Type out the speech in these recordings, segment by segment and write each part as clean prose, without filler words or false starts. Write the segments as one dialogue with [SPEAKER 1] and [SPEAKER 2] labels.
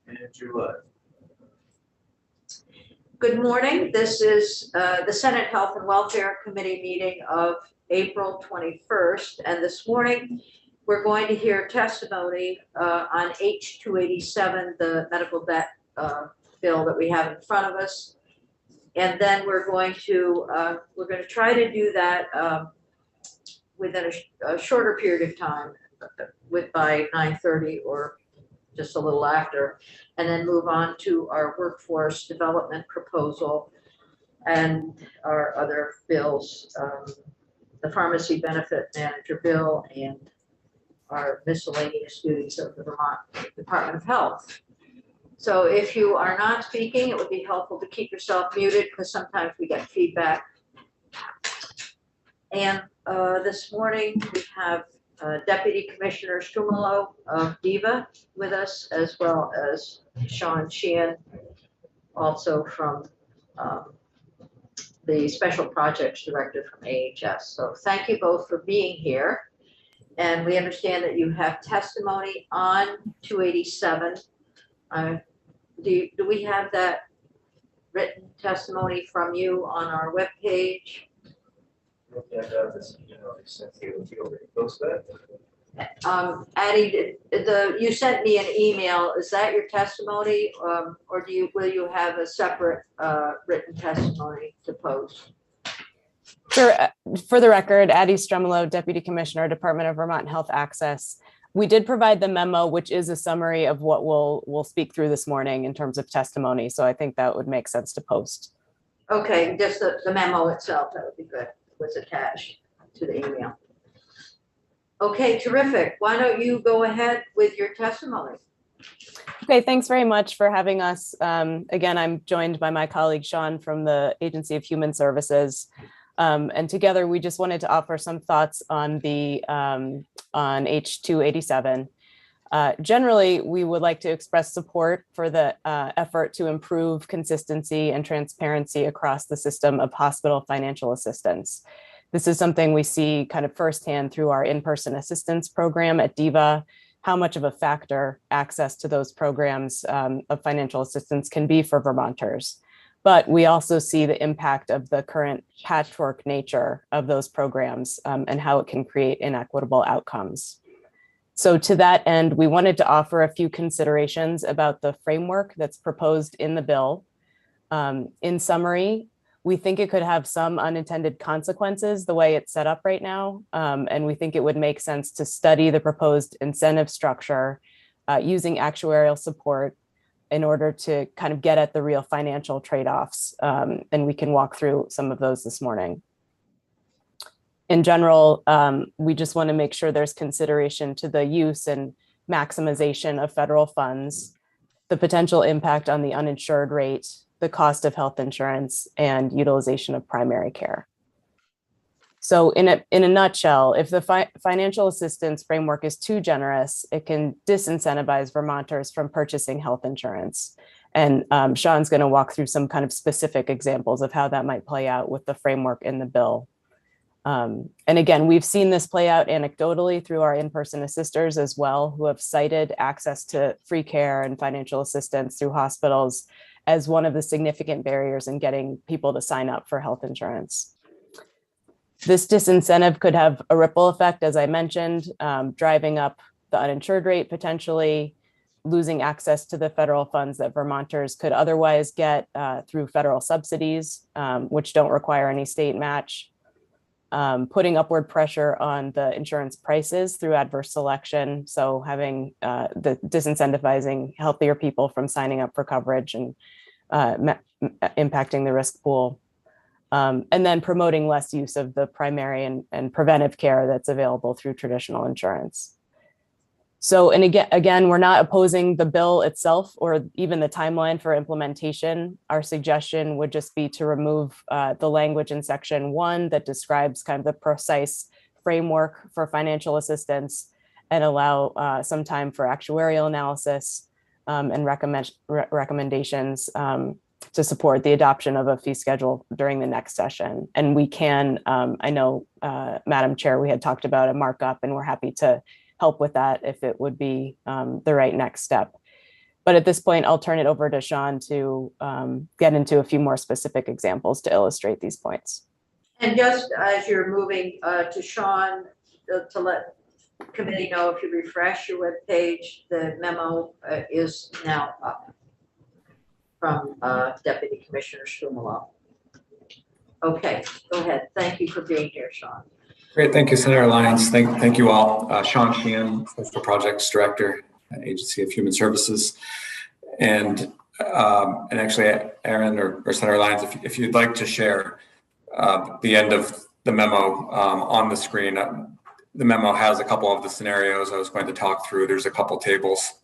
[SPEAKER 1] Manager Wood.
[SPEAKER 2] Good morning. This is the Senate Health and Welfare Committee meeting of April 21st. And this morning, we're going to hear testimony on H287, the medical debt bill that we have in front of us. And then we're going to try to do that within a shorter period of time, by 9:30 or just a little after, and then move on to our workforce development proposal and our other bills, the pharmacy benefit manager bill and our miscellaneous duties of the Vermont Department of Health. So if you are not speaking, it would be helpful to keep yourself muted because sometimes we get feedback. And this morning we have Deputy Commissioner Strumolo of DEVA with us, as well as Sean Sheehan, also from the Special Projects Director from AHS. So thank you both for being here. And we understand that you have testimony on 287. Do we have that written testimony from you on our webpage? Addie, you sent me an email. Is that your testimony, or will you have a separate written testimony to post?
[SPEAKER 3] Sure. For the record, Addie Strumolo, Deputy Commissioner, Department of Vermont Health Access. We did provide the memo, which is a summary of what we'll speak through this morning in terms of testimony. So I think that would make sense to post.
[SPEAKER 2] Okay, just the memo itself, that would be good. Was attached to the email. Okay, terrific. Why don't you go ahead with your testimony?
[SPEAKER 3] Okay, thanks very much for having us. Again, I'm joined by my colleague Sean from the Agency of Human Services. And together we just wanted to offer some thoughts on the on H287. Generally, we would like to express support for the effort to improve consistency and transparency across the system of hospital financial assistance. This is something we see kind of firsthand through our in-person assistance program at DEVA, how much of a factor access to those programs of financial assistance can be for Vermonters. But we also see the impact of the current patchwork nature of those programs and how it can create inequitable outcomes. So to that end, we wanted to offer a few considerations about the framework that's proposed in the bill. In summary, we think it could have some unintended consequences the way it's set up right now. And we think it would make sense to study the proposed incentive structure using actuarial support in order to kind of get at the real financial trade-offs. And we can walk through some of those this morning. In general, we just want to make sure there's consideration to the use and maximization of federal funds, the potential impact on the uninsured rate, the cost of health insurance, and utilization of primary care. So in a nutshell, if the financial assistance framework is too generous, it can disincentivize Vermonters from purchasing health insurance. And Sean's going to walk through some kind of specific examples of how that might play out with the framework in the bill. And again, we've seen this play out anecdotally through our in-person assisters as well, who have cited access to free care and financial assistance through hospitals as one of the significant barriers in getting people to sign up for health insurance. This disincentive could have a ripple effect, as I mentioned, driving up the uninsured rate potentially, losing access to the federal funds that Vermonters could otherwise get through federal subsidies, which don't require any state match. Putting upward pressure on the insurance prices through adverse selection. So having the disincentivizing healthier people from signing up for coverage and impacting the risk pool. And then promoting less use of the primary and preventive care that's available through traditional insurance. So, and again, we're not opposing the bill itself or even the timeline for implementation. Our suggestion would just be to remove the language in section 1 that describes kind of the precise framework for financial assistance and allow some time for actuarial analysis and recommendations to support the adoption of a fee schedule during the next session. And we can, I know, Madam Chair, we had talked about a markup and we're happy to help with that if it would be the right next step. But at this point, I'll turn it over to Sean to get into a few more specific examples to illustrate these points.
[SPEAKER 2] And just as you're moving to Sean, to let committee know, if you refresh your webpage, the memo is now up from Deputy Commissioner Strumalow. Okay, go ahead. Thank you for being here, Sean.
[SPEAKER 1] Great, thank you, Senator Lyons. Thank you all. Sean Sheehan, Special Projects Director at Agency of Human Services. And actually, Aaron or Senator Lyons, if you'd like to share the end of the memo on the screen. The memo has a couple of the scenarios I was going to talk through. There's a couple tables.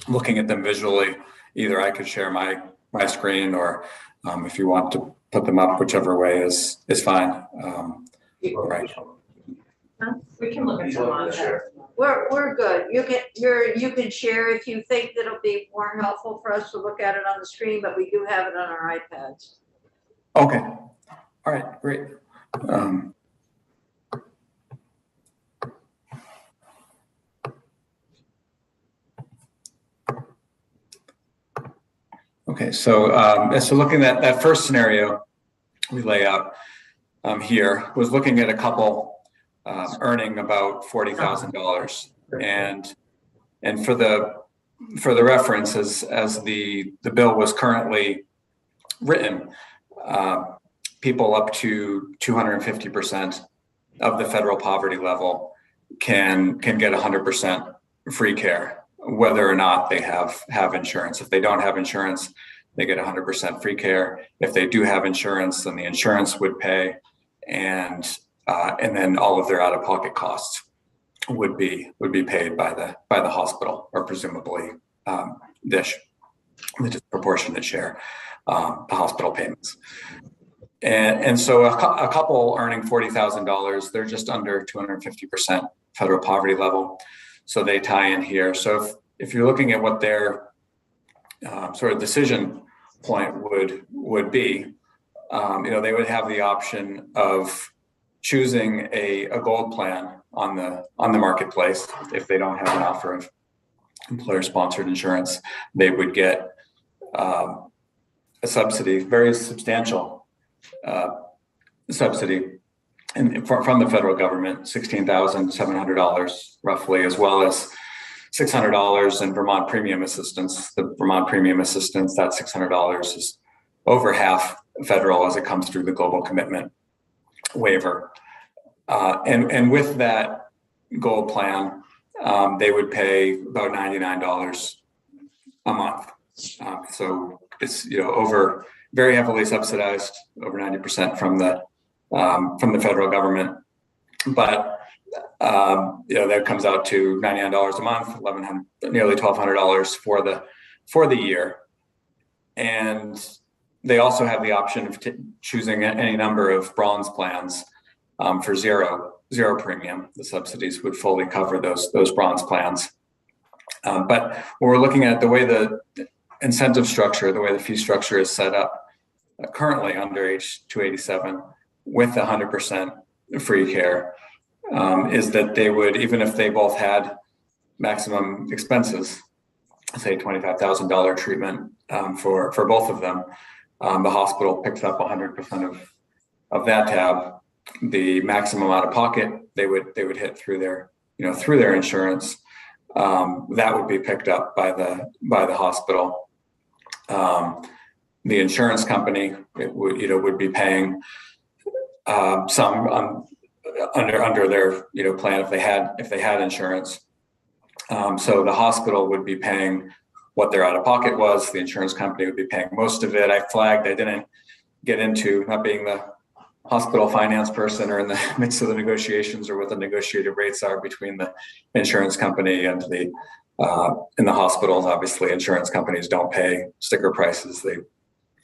[SPEAKER 1] Looking at them visually, either I could share my screen, or if you want to put them up, whichever way is fine. Right.
[SPEAKER 4] We can look at them on there.
[SPEAKER 2] We're good. You can share if you think that'll be more helpful for us to look at it on the screen, but we do have it on our iPads.
[SPEAKER 1] Okay. All right. Great. Okay. So looking at that first scenario we lay out here, was looking at a couple earning about $40,000, and for the reference, as the bill was currently written, people up to 250% of the federal poverty level can get 100% free care, whether or not they have insurance. If they don't have insurance, they get 100% free care. If they do have insurance, then the insurance would pay, and then all of their out-of-pocket costs would be paid by the hospital, or presumably the disproportionate share, the hospital payments. And so a couple earning $40,000, they're just under 250% federal poverty level, so they tie in here. So if you're looking at what their sort of decision point would be, they would have the option of choosing a gold plan on the marketplace. If they don't have an offer of employer-sponsored insurance, they would get a subsidy, very substantial subsidy from the federal government, $16,700 roughly, as well as $600 in Vermont premium assistance. The Vermont premium assistance, that $600 is over half federal as it comes through the global commitment waiver. And with that gold plan, they would pay about $99 a month. So it's over, very heavily subsidized, over 90% from the federal government. But that comes out to $99 a month, nearly $1,200 for the year. And they also have the option of choosing any number of bronze plans for zero premium. The subsidies would fully cover those bronze plans. But when we're looking at the way the incentive structure, the way the fee structure is set up currently under H287 with 100% free care, is that they would, even if they both had maximum expenses, say $25,000 treatment for both of them, the hospital picks up 100% of that tab. The maximum out of pocket they would hit through their insurance, that would be picked up by the hospital. The insurance company would be paying some under their plan if they had insurance. So the hospital would be paying what their out of pocket was. The insurance company would be paying most of it. I didn't get into, not being the hospital finance person or in the midst of the negotiations, or what the negotiated rates are between the insurance company and the hospitals. Obviously, insurance companies don't pay sticker prices.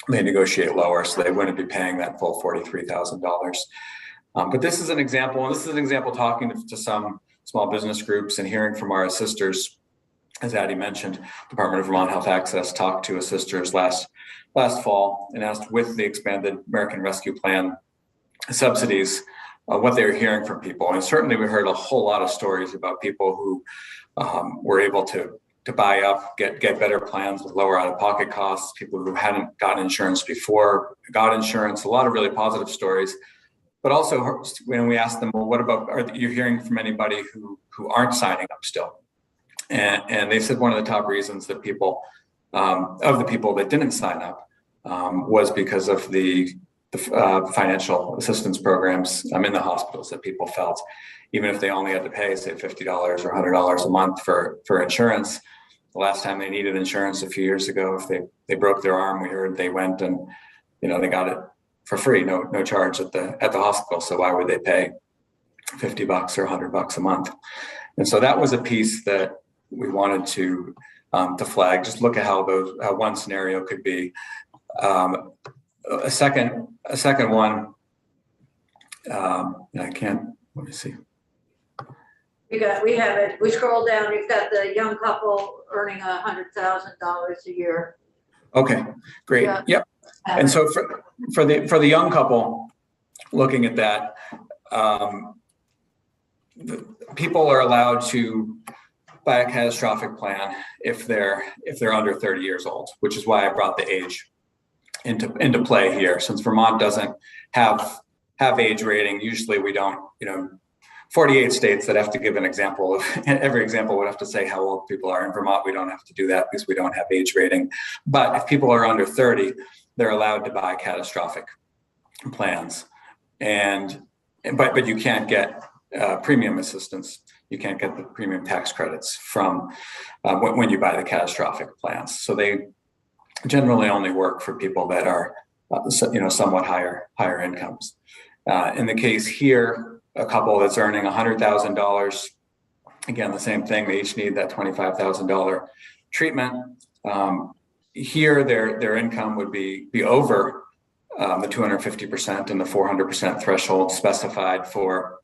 [SPEAKER 1] They negotiate lower, so they wouldn't be paying that full $43,000. But this is an example, and this is an example talking to some small business groups and hearing from our assisters. As Addie mentioned, Department of Vermont Health Access talked to assisters last fall and asked, with the expanded American Rescue Plan subsidies, what they were hearing from people. And certainly we heard a whole lot of stories about people who were able to buy up, get better plans with lower out-of-pocket costs. People who hadn't gotten insurance before got insurance. A lot of really positive stories. But also, when we asked them, well, what about, are you hearing from anybody who aren't signing up still? And they said one of the top reasons that people, of the people that didn't sign up, was because of the financial assistance programs in the hospitals, that people felt, even if they only had to pay, say, $50 or $100 a month for insurance. The last time they needed insurance a few years ago, if they broke their arm, we heard they went and, they got it for free, no charge at the hospital. So why would they pay $50 or $100 a month? And so that was a piece that we wanted to flag. Just look at how one scenario could be. A second one. I can't. Let me see.
[SPEAKER 2] We have it. We scroll down. We've got the young couple earning $100,000 a year.
[SPEAKER 1] Okay, great. Yeah. Yep. And so for the young couple, looking at that, people are allowed to buy a catastrophic plan if they're under 30 years old, which is why I brought the age into play here. Since Vermont doesn't have age rating, usually we don't, 48 states that have to give an example of, every example would have to say how old people are. In Vermont, we don't have to do that because we don't have age rating. But if people are under 30, they're allowed to buy catastrophic plans. But you can't get premium assistance. You can't get the premium tax credits from when you buy the catastrophic plans. So they generally only work for people that are, somewhat higher incomes. In the case here, a couple that's earning $100,000, again, the same thing. They each need that $25,000 treatment. Here, their income would be over the 250% and the 400% threshold specified for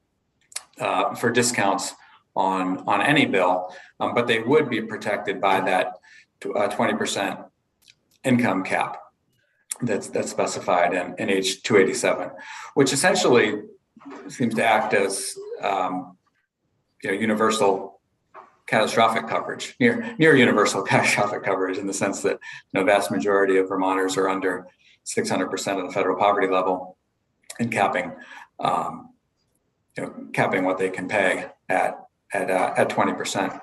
[SPEAKER 1] discounts on any bill, but they would be protected by that 20% income cap that's specified in H287, which essentially seems to act as universal catastrophic coverage, near universal catastrophic coverage, in the sense that vast majority of Vermonters are under 600% of the federal poverty level, and capping what they can pay at 20%.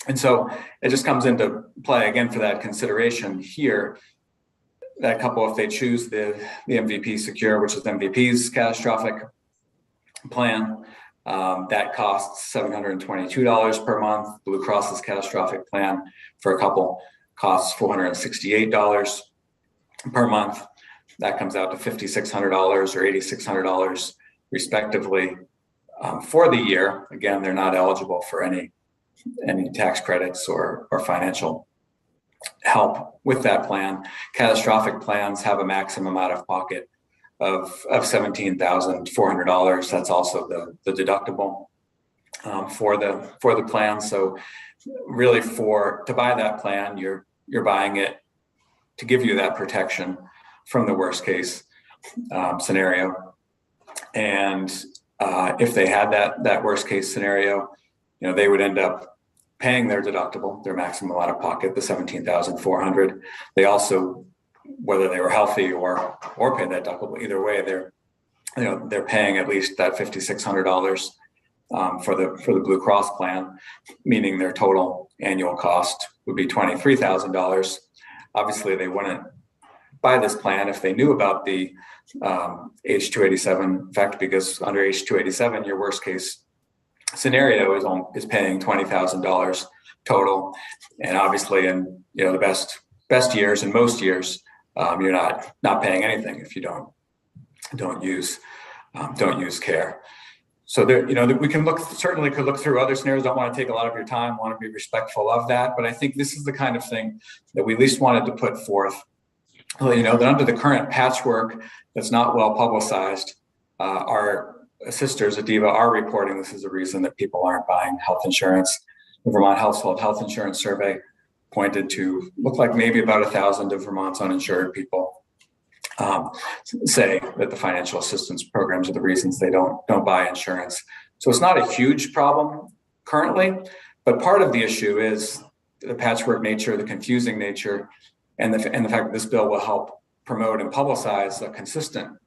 [SPEAKER 1] And so it just comes into play again for that consideration here. That couple, if they choose the MVP Secure, which is MVP's catastrophic plan, that costs $722 per month. Blue Cross's catastrophic plan for a couple costs $468 per month. That comes out to $5,600 or $8,600 respectively for the year. Again, they're not eligible for any tax credits or financial help with that plan. Catastrophic plans have a maximum out of pocket of $17,400. That's also the deductible for the plan. So really, to buy that plan, you're buying it to give you that protection from the worst case scenario. And if they had that worst case scenario, they would end up paying their deductible, their maximum out of pocket, the $17,400. They also, whether they were healthy or paid that deductible, either way, they're paying at least that $5,600 for the Blue Cross plan, meaning their total annual cost would be $23,000. Obviously, they wouldn't buy this plan if they knew about the H287 effect, because under H287, your worst case scenario is paying $20,000 total, and obviously in the best years and most years, you're not paying anything if you don't use care. So there, we can certainly could look through other scenarios. Don't want to take a lot of your time. Want to be respectful of that, but I think this is the kind of thing that we at least wanted to put forth. That under the current patchwork that's not well publicized, our sisters at DEVA are reporting this is a reason that people aren't buying health insurance. The Vermont Household Health Insurance Survey pointed to look like maybe about 1,000 of Vermont's uninsured people say that the financial assistance programs are the reasons they don't buy insurance. So it's not a huge problem currently, but part of the issue is the patchwork nature, the confusing nature, and the fact that this bill will help promote and publicize a consistent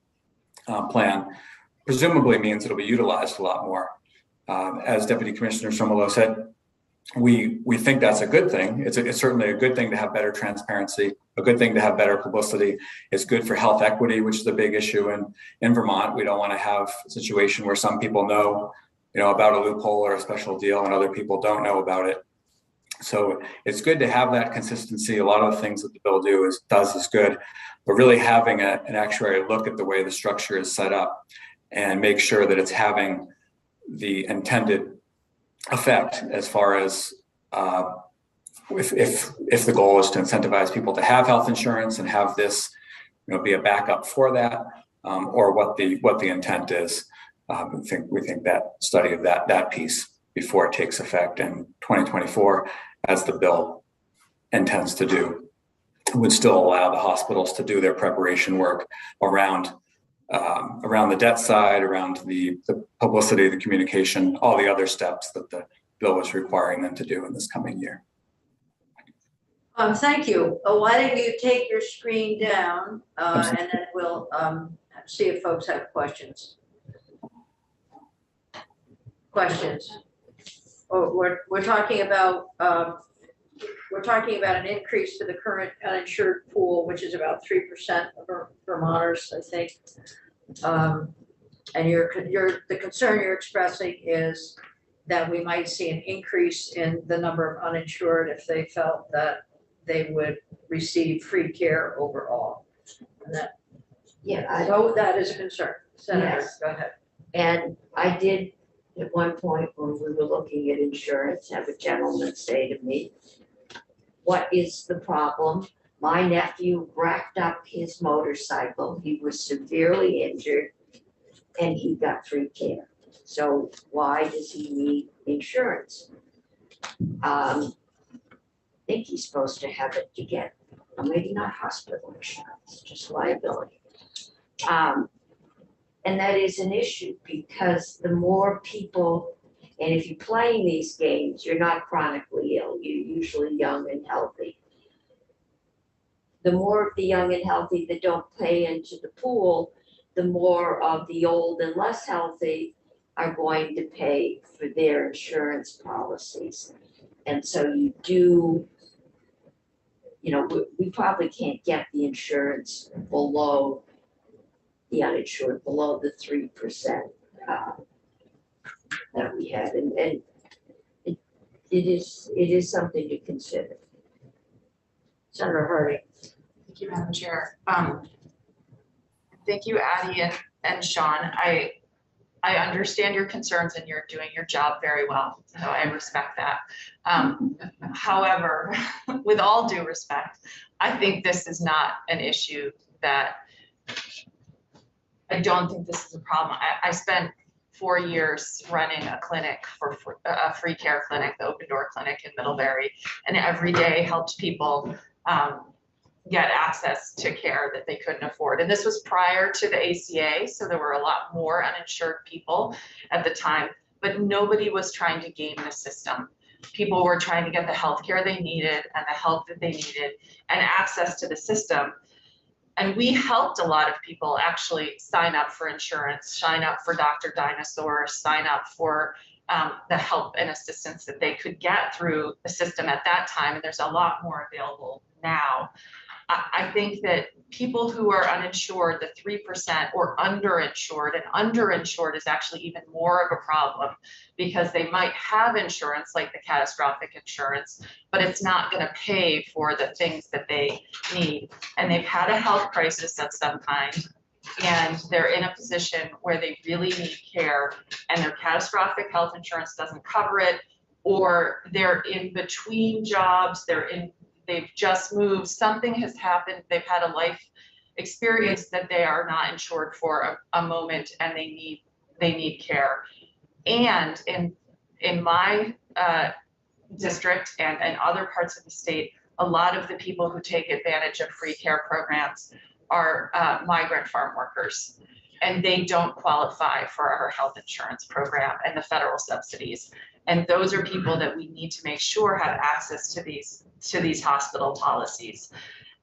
[SPEAKER 1] plan, presumably means it'll be utilized a lot more. As Deputy Commissioner Somolo said, we think that's a good thing. It's certainly a good thing to have better transparency, a good thing to have better publicity. It's good for health equity, which is a big issue in Vermont. We don't want to have a situation where some people know, about a loophole or a special deal and other people don't know about it. So it's good to have that consistency. A lot of the things that the bill does is good, but really having an actuarial look at the way the structure is set up and make sure that it's having the intended effect as far as if the goal is to incentivize people to have health insurance and have this be a backup for that, or what the intent is. We think that study of that piece before it takes effect in 2024, as the bill intends to do, would still allow the hospitals to do their preparation work around the debt side, around the publicity, the communication, all the other steps that the bill is requiring them to do in this coming year.
[SPEAKER 2] Thank you. Why don't you take your screen down and then we'll see if folks have questions. We're talking about an increase to the current uninsured pool, which is about 3% of Vermonters, I think. And the concern you're expressing is that we might see an increase in the number of uninsured if they felt that they would receive free care overall. And that is a concern. Senator,
[SPEAKER 5] yes.
[SPEAKER 2] Go ahead.
[SPEAKER 5] And I did at one point when we were looking at insurance, have a gentleman say to me, "What is the problem? My nephew wrecked up his motorcycle. He was severely injured and he got free care. So why does he need insurance?" I think he's supposed to have it to get, maybe not hospital insurance, just liability. And that is an issue because the more people, and if you're playing these games, you're not chronically ill, you're usually young and healthy. The more of the young and healthy that don't pay into the pool, the more of the old and less healthy are going to pay for their insurance policies. And so you do, we probably can't get the insurance below the uninsured, below the 3% that we had, and it is something to consider.
[SPEAKER 2] Senator Hardy.
[SPEAKER 4] Thank you, Madam Chair. Thank you, Addie and Sean. I understand your concerns and you're doing your job very well, so I respect that. However, with all due respect, I think this is not an issue that, I don't think this is a problem. I spent 4 years running a clinic for a free care clinic, the Open Door Clinic in Middlebury, and every day helped people get access to care that they couldn't afford. And this was prior to the ACA, so there were a lot more uninsured people at the time, but nobody was trying to game the system. People were trying to get the health care they needed and the help that they needed and access to the system. And we helped a lot of people actually sign up for insurance, sign up for Dr. Dinosaur, sign up for the help and assistance that they could get through the system at that time. And there's a lot more available now. I think that people who are uninsured, the 3% or underinsured, and underinsured is actually even more of a problem because they might have insurance like the catastrophic insurance, but it's not going to pay for the things that they need. And they've had a health crisis of some kind, and they're in a position where they really need care, and their catastrophic health insurance doesn't cover it, or they're in between jobs, they've just moved, something has happened, they've had a life experience that they are not insured for a moment, and they need care. And in my district and other parts of the state, a lot of the people who take advantage of free care programs are migrant farm workers, and they don't qualify for our health insurance program and the federal subsidies. And those are people that we need to make sure have access to these hospital policies.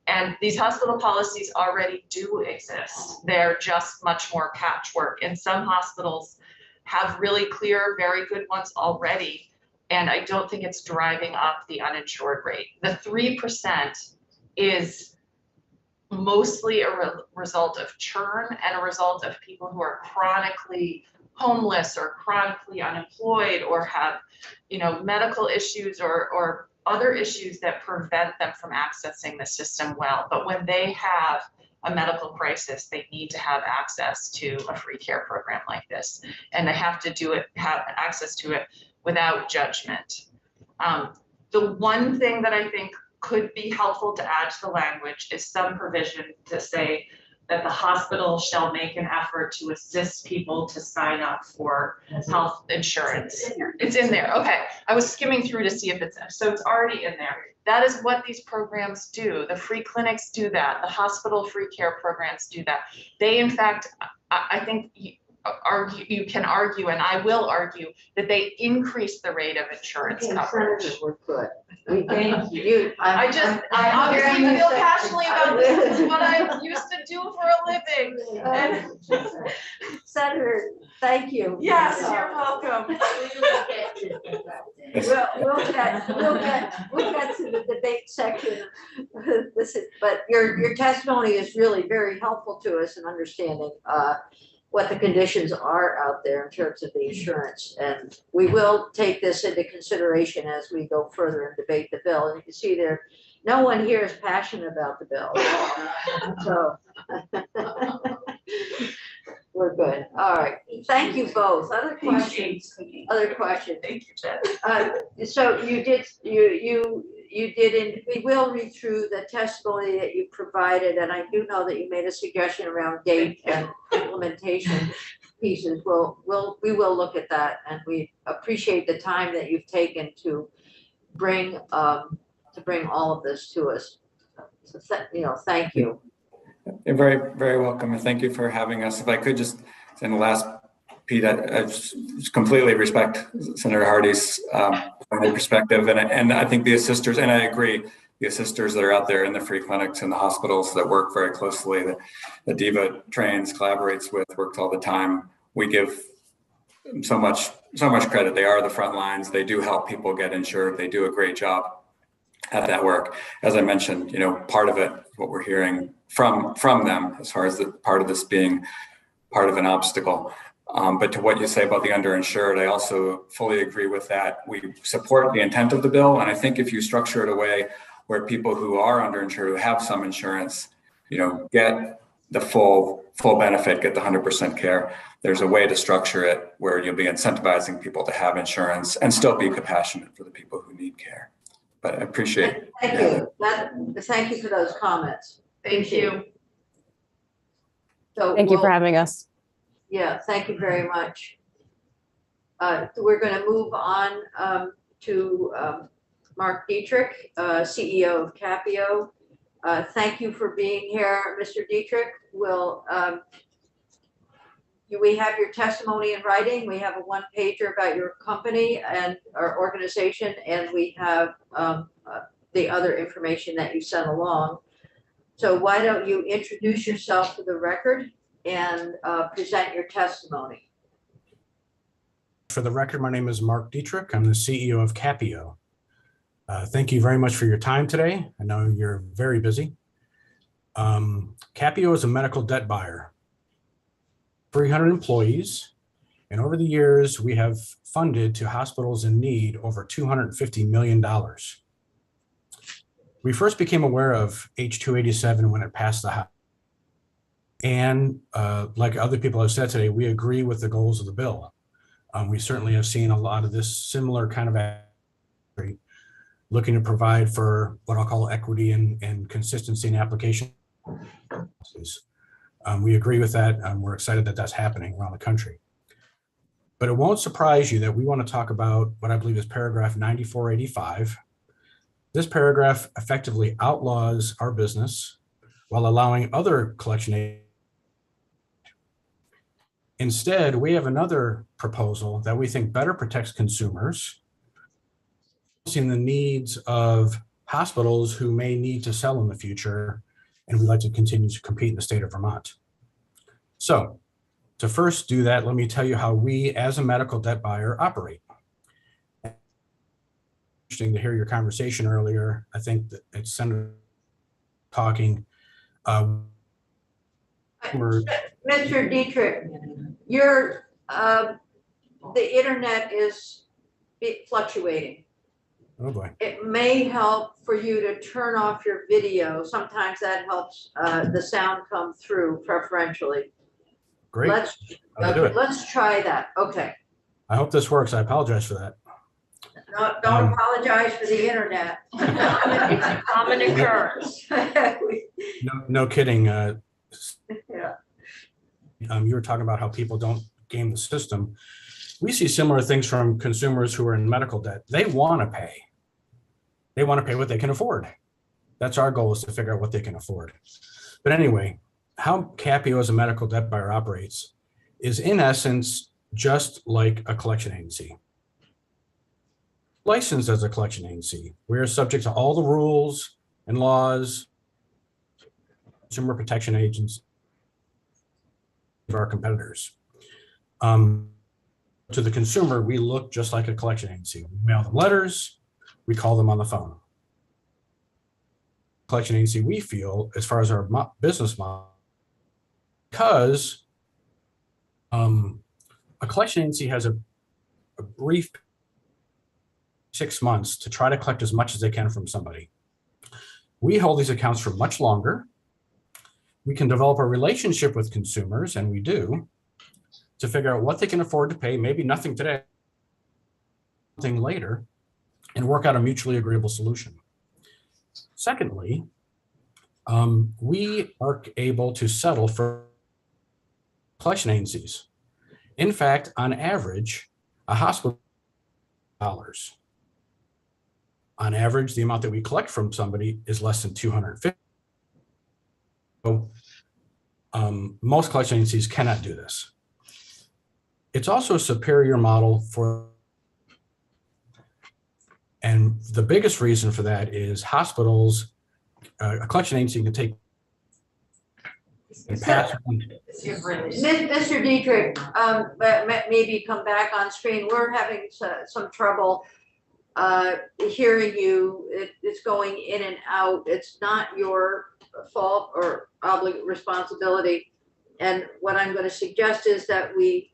[SPEAKER 4] And these hospital policies already do exist. They're just much more patchwork. And some hospitals have really clear, very good ones already. And I don't think it's driving up the uninsured rate. The 3% is mostly a result of churn and a result of people who are chronically homeless or chronically unemployed or have, medical issues or other issues that prevent them from accessing the system well. But when they have a medical crisis, they need to have access to a free care program like this. And they have access to it without judgment. The one thing that I think could be helpful to add to the language is some provision to say that the hospital shall make an effort to assist people to sign up for health insurance. It's in there. Okay. I was skimming through to see if it's there. So it's already in there. That is what these programs do. The free clinics do that. The hospital free care programs do that. They, in fact, I think you can argue, and I will argue, that they increase the rate of insurance coverage.
[SPEAKER 5] Senators were good. We thank you.
[SPEAKER 4] I obviously feel passionately about this. This is what I used to do for a living.
[SPEAKER 2] Senator, thank you.
[SPEAKER 4] Yes, you're welcome.
[SPEAKER 2] We'll get to the debate section. But your testimony is really very helpful to us in understanding what the conditions are out there in terms of the insurance. And we will take this into consideration as we go further and debate the bill. And you can see there, no one here is passionate about the bill. So we're good. All right. Thank you both. Other questions? Other questions?
[SPEAKER 4] Thank you, Jen.
[SPEAKER 2] So we will read through the testimony that you provided, and I do know that you made a suggestion around date and implementation pieces. We will look at that, and we appreciate the time that you've taken to bring all of this to us. So thank you.
[SPEAKER 1] You're very, very welcome, and thank you for having us. If I could just, in the last, Pete, I just completely respect Senator Hardy's perspective, and I think the assisters, and I agree, the assisters that are out there in the free clinics and the hospitals that work very closely, that DIVA trains, collaborates with, works all the time. We give so much credit. They are the front lines. They do help people get insured. They do a great job at that work. As I mentioned, part of it, what we're hearing from them, as far as the part of this being part of an obstacle. But to what you say about the underinsured, I also fully agree with that. We support the intent of the bill. And I think if you structure it a way where people who are underinsured, who have some insurance, get the full benefit, get the 100% care, there's a way to structure it where you'll be incentivizing people to have insurance and still be compassionate for the people who need care. But I appreciate.
[SPEAKER 2] Thank you. Thank you for those comments.
[SPEAKER 4] Thank you.
[SPEAKER 2] So
[SPEAKER 3] Thank you for having us.
[SPEAKER 2] Yeah, thank you very much. We're going to move on to Mark Dietrich, CEO of Capio. Thank you for being here, Mr. Dietrich. We have your testimony in writing. We have a one-pager about your company and our organization, and we have the other information that you sent along. So why don't you introduce yourself for the record and present your testimony.
[SPEAKER 6] For the record, my name is Mark Dietrich. I'm the CEO of Capio. Thank you very much for your time today. I know you're very busy. Capio is a medical debt buyer, 300 employees, and over the years, we have funded to hospitals in need over $250 million. We first became aware of H287 when it passed the House. And like other people have said today, we agree with the goals of the bill. We certainly have seen a lot of this similar kind of activity, looking to provide for what I'll call equity and consistency in application. We agree with that. We're excited that that's happening around the country. But it won't surprise you that we want to talk about what I believe is paragraph 9485. This paragraph effectively outlaws our business while allowing other collection agencies. Instead, we have another proposal that we think better protects consumers, seeing the needs of hospitals who may need to sell in the future, and we'd like to continue to compete in the state of Vermont. So to first do that, let me tell you how we as a medical debt buyer operate. Interesting to hear your conversation earlier. I think that it's Senator talking.
[SPEAKER 2] Mr. Dietrich, your, the internet is fluctuating.
[SPEAKER 6] Oh boy.
[SPEAKER 2] It may help for you to turn off your video. Sometimes that helps the sound come through preferentially.
[SPEAKER 6] Great.
[SPEAKER 2] Let's try that. Okay.
[SPEAKER 6] I hope this works. I apologize for that.
[SPEAKER 2] No, don't apologize for the internet. It's a common occurrence.
[SPEAKER 6] No kidding.
[SPEAKER 2] Yeah.
[SPEAKER 6] You were talking about how people don't game the system. We see similar things from consumers who are in medical debt. They want to pay. They want to pay what they can afford. That's our goal, is to figure out what they can afford. But anyway, how Capio as a medical debt buyer operates is in essence just like a collection agency. Licensed as a collection agency, we are subject to all the rules and laws, consumer protection agents of our competitors. To the consumer, we look just like a collection agency. We mail them letters, we call them on the phone. Collection agency, we feel, as far as our business model, because a collection agency has a brief 6 months to try to collect as much as they can from somebody. We hold these accounts for much longer. We can develop a relationship with consumers, and we do, to figure out what they can afford to pay, maybe nothing today, something later, and work out a mutually agreeable solution. Secondly, we are able to settle for collection agencies. In fact, on average, a hospital dollars. On average, the amount that we collect from somebody is less than $250. So, most collection agencies cannot do this. It's also a superior model for, and the biggest reason for that is hospitals, a collection agency can take and pass.
[SPEAKER 2] Mr. Dietrich, maybe come back on screen. We're having some trouble hearing you. It's going in and out. It's not your fault or responsibility. And what I'm going to suggest is that we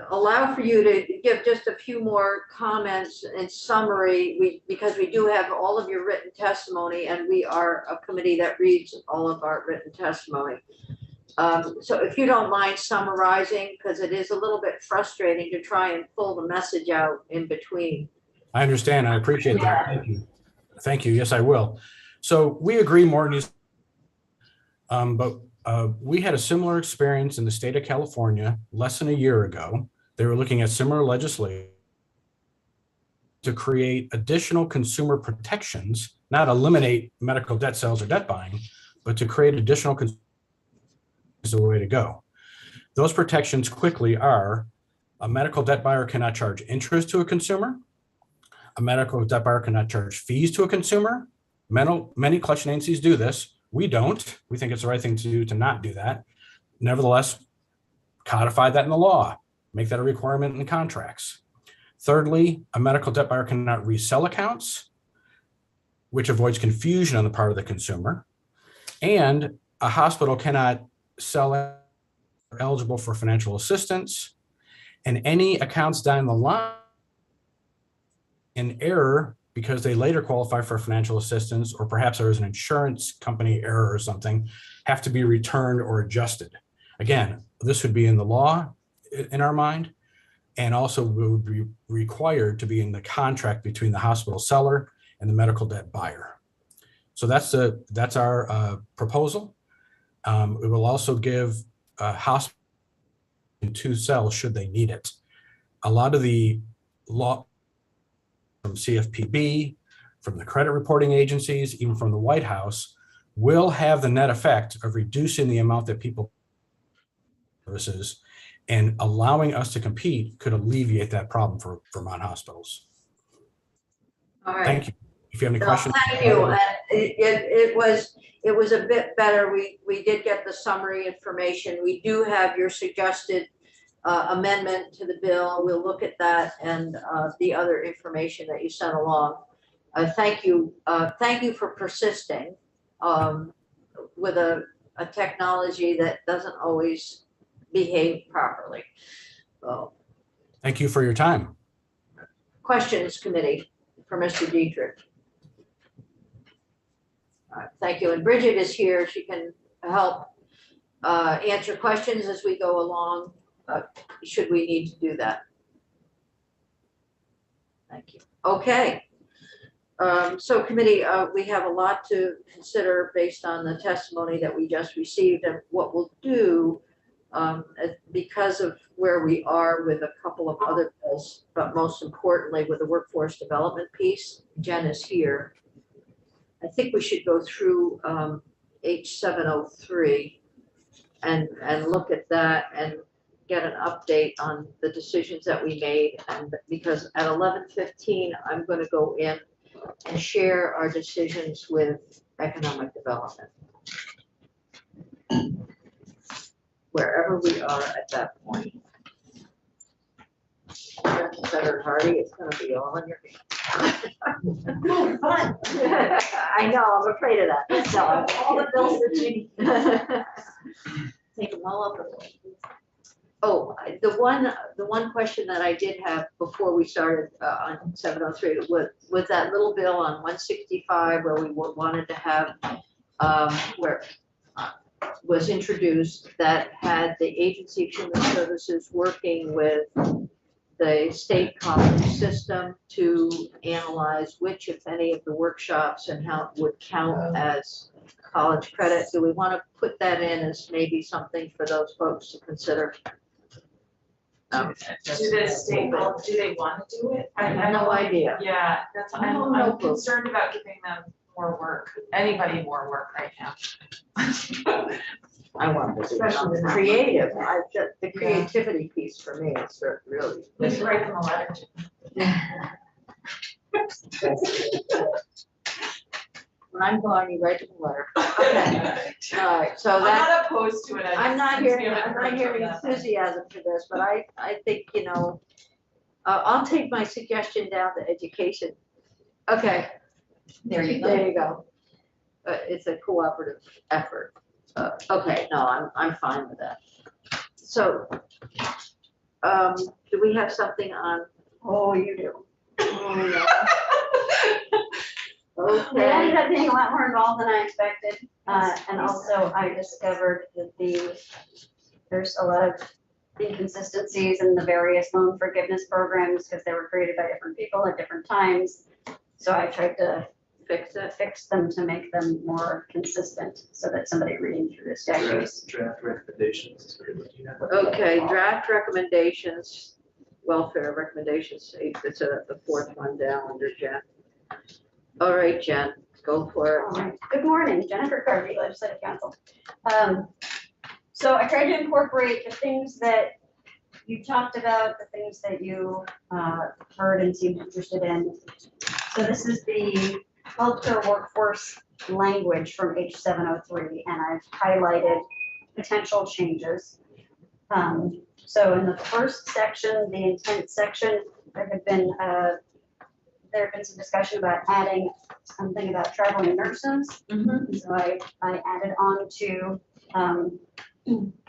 [SPEAKER 2] allow for you to give just a few more comments in summary, because we do have all of your written testimony, and we are a committee that reads all of our written testimony. So if you don't mind summarizing, because it is a little bit frustrating to try and pull the message out in between.
[SPEAKER 6] I understand. I appreciate that. Thank you. Thank you. Yes, I will. So we agree more needs, but we had a similar experience in the state of California less than a year ago. They were looking at similar legislation to create additional consumer protections, not eliminate medical debt sales or debt buying, but to create additional is the way to go. Those protections quickly are: a medical debt buyer cannot charge interest to a consumer. A medical debt buyer cannot charge fees to a consumer. Many collection agencies do this. We don't. We think it's the right thing to do to not do that. Nevertheless, codify that in the law, make that a requirement in the contracts. Thirdly, a medical debt buyer cannot resell accounts, which avoids confusion on the part of the consumer. And a hospital cannot sell eligible for financial assistance, and any accounts down the line in error because they later qualify for financial assistance, or perhaps there is an insurance company error or something, have to be returned or adjusted. Again, this would be in the law in our mind, and also would be required to be in the contract between the hospital seller and the medical debt buyer. So that's our proposal. It will also give hospitals to sell should they need it. A lot of the law from CFPB, from the credit reporting agencies, even from the White House, will have the net effect of reducing the amount that people services, and allowing us to compete could alleviate that problem for Vermont hospitals.
[SPEAKER 2] All right.
[SPEAKER 6] Thank you. If you have any
[SPEAKER 2] No,
[SPEAKER 6] questions.
[SPEAKER 2] thank you. And it was a bit better. We did get the summary information. We do have your suggested amendment to the bill. We'll look at that and the other information that you sent along. Thank you. Thank you for persisting with a technology that doesn't always behave properly. So,
[SPEAKER 6] Thank you for your time.
[SPEAKER 2] questions committee for Mr. Dietrich. Thank you. And Bridget is here. She can help answer questions as we go along, should we need to do that. Thank you. Okay. So committee, we have a lot to consider based on the testimony that we just received, and what we'll do, because of where we are with a couple of other bills, but most importantly with the workforce development piece, Jen is here. I think we should go through H703 and look at that and get an update on the decisions that we made. And because at 11:15, I'm going to go in and share our decisions with economic development, wherever we are at that point. Senator Hardy, it's going to be all in your hands.
[SPEAKER 5] Oh, fun.
[SPEAKER 2] I know, I'm afraid of that.
[SPEAKER 5] So all the bills that you need.
[SPEAKER 2] Take them all up. Oh, the one question that I did have before we started on 703 was that little bill on 165 where we wanted to have where was introduced that had the Agency of Human Services working with the state college system to analyze which, if any, of the workshops and how it would count as college credit. Do we want to put that in as maybe something for those folks to consider?
[SPEAKER 4] Do the state, do they want to do it?
[SPEAKER 2] I have no idea.
[SPEAKER 4] Yeah, that's, I'm concerned about giving them more work, anybody more work right now.
[SPEAKER 2] I want to do something creative. The creativity piece for me is really.
[SPEAKER 4] We should write them a letter to.
[SPEAKER 2] When I'm gone, you write them a letter. Okay. All right. So
[SPEAKER 4] I'm
[SPEAKER 2] that.
[SPEAKER 4] not opposed to it.
[SPEAKER 2] I'm not hearing enthusiasm for this, but I think, you know, I'll take my suggestion down to education. Okay.
[SPEAKER 5] There you go.
[SPEAKER 2] There you go. It's a cooperative effort. Okay, no, I'm fine with that. So, do we have something on? Oh, you do. Oh, yeah.
[SPEAKER 7] It ended up being a lot more involved than I expected. And also I discovered that there's a lot of inconsistencies in the various loan forgiveness programs because they were created by different people at different times. So I tried to fix them to make them more consistent so that somebody reading through this database.
[SPEAKER 8] Draft recommendations is what you're looking at.
[SPEAKER 2] Okay, draft recommendations, welfare recommendations, it's the fourth one down under Jen. All right, Jen, go for it.
[SPEAKER 7] All right. Good morning, Jennifer Carvey, Legislative Council. So I tried to incorporate the things that you talked about, the things that you heard and seemed interested in. So this is the healthcare workforce language from H703, and I've highlighted potential changes. So in the first section, the intent section, there have been some discussion about adding something about traveling nurses. So I added on to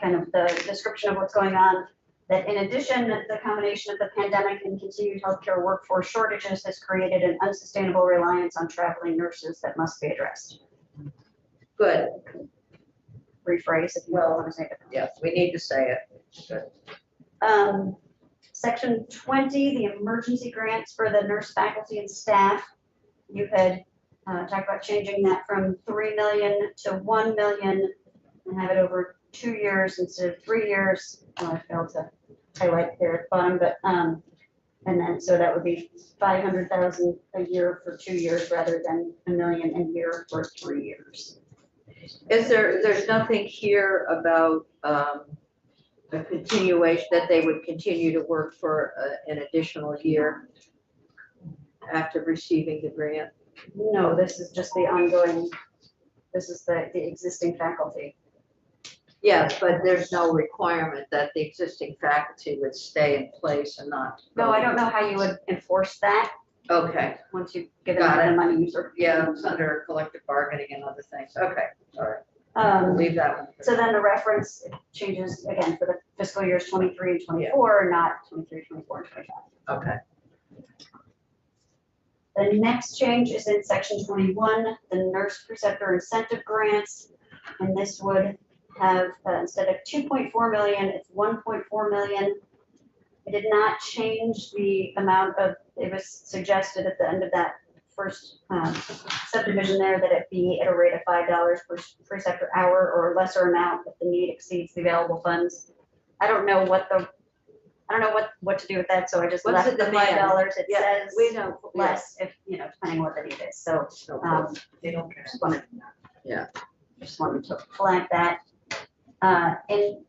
[SPEAKER 7] kind of the description of what's going on, that in addition, the combination of the pandemic and continued healthcare workforce shortages has created an unsustainable reliance on traveling nurses that must be addressed.
[SPEAKER 2] Good.
[SPEAKER 7] Rephrase if you want to say it.
[SPEAKER 2] Yes, we need to say it. Good.
[SPEAKER 7] Section 20, the emergency grants for the nurse faculty and staff. You had talked about changing that from 3 million to 1 million and have it over 2 years instead of 3 years. I failed to highlight there at the bottom, but and then so that would be 500,000 a year for 2 years rather than 1 million a year for 3 years.
[SPEAKER 2] There's nothing here about a continuation, that they would continue to work for an additional year after receiving the grant?
[SPEAKER 7] No, this is just the ongoing, this is the existing faculty.
[SPEAKER 2] Yes, but there's no requirement that the existing faculty would stay in place and not.
[SPEAKER 7] No, I don't know how you would enforce that
[SPEAKER 2] Okay,
[SPEAKER 7] once you give them
[SPEAKER 2] Got
[SPEAKER 7] the
[SPEAKER 2] it.
[SPEAKER 7] money user.
[SPEAKER 2] yeah, it's under collective bargaining and other things. Okay, all right. We'll leave that one.
[SPEAKER 7] So then the reference changes again for the fiscal years 23 and 24, not 23, 24, and 25.
[SPEAKER 2] Okay.
[SPEAKER 7] The next change is in section 21, the nurse preceptor incentive grants. And this would have, instead of 2.4 million, it's 1.4 million. It did not change the amount of, it was suggested at the end of that first subdivision there that it be at a rate of $5 per preceptor hour or a lesser amount if the need exceeds the available funds. I don't know what to do with that, so I just
[SPEAKER 2] What's
[SPEAKER 7] left
[SPEAKER 2] the
[SPEAKER 7] the
[SPEAKER 2] demand?
[SPEAKER 7] $5. It
[SPEAKER 2] Yeah,
[SPEAKER 7] says
[SPEAKER 2] we know.
[SPEAKER 7] less if, depending on what the need is. So
[SPEAKER 2] They don't care.
[SPEAKER 7] just wanted to flag that. In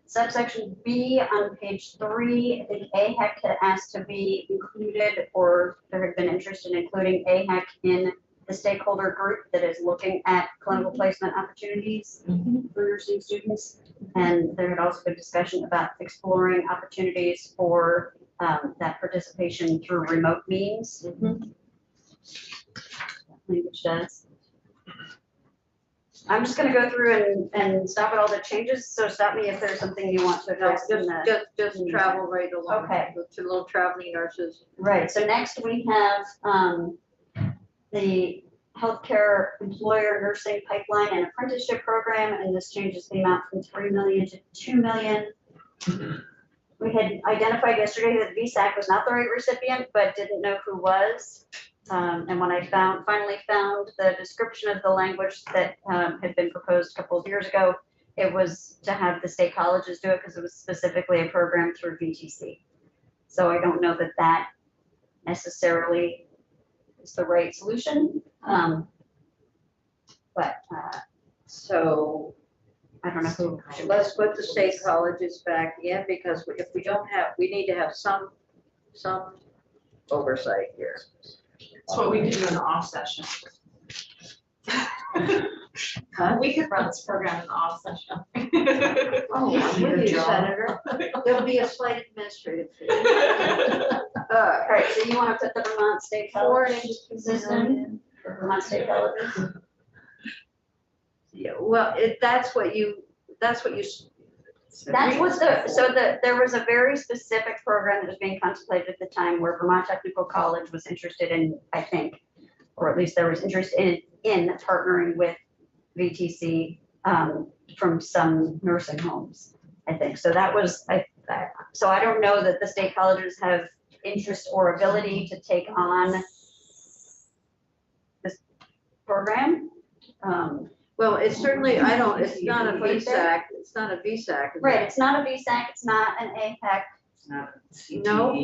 [SPEAKER 7] subsection B on page 3, I think AHEC had asked to be included, or there had been interest in including AHEC in the stakeholder group that is looking at clinical placement opportunities for nursing students. And there had also been discussion about exploring opportunities for that participation through remote means. Language does. I'm just gonna go through and stop at all the changes, so stop me if there's something you want to address in the.
[SPEAKER 2] Just travel right along.
[SPEAKER 7] Okay.
[SPEAKER 2] To little traveling nurses.
[SPEAKER 7] Right, so next we have the healthcare employer nursing pipeline and apprenticeship program, and this changes the amount from 3 million to 2 million. We had identified yesterday that VSAC was not the right recipient, but didn't know who was. And when I finally found the description of the language that had been proposed a couple of years ago, it was to have the state colleges do it because it was specifically a program through VTC. So I don't know that that necessarily is the right solution.
[SPEAKER 2] So
[SPEAKER 7] I don't know who.
[SPEAKER 2] let's put the state colleges back in, because if we don't have, we need to have some oversight here.
[SPEAKER 4] That's what we could do in the off session. We could run this program in the off session.
[SPEAKER 2] Oh, I'm with you, Senator. There'll be a slight administrative fee.
[SPEAKER 7] All right, so you want to put the Vermont State College system, Vermont State Colleges?
[SPEAKER 2] Yeah, well, that's what you.
[SPEAKER 7] That was there was a very specific program that was being contemplated at the time where Vermont Technical College was interested in, I think, or at least there was interest in partnering with VTC from some nursing homes, I think. So that was, so I don't know that the state colleges have interest or ability to take on this program.
[SPEAKER 2] Well, it's certainly, it's not a VSAC, it's not a VSAC.
[SPEAKER 7] Right, it's not a VSAC, it's not an APEC.
[SPEAKER 2] No.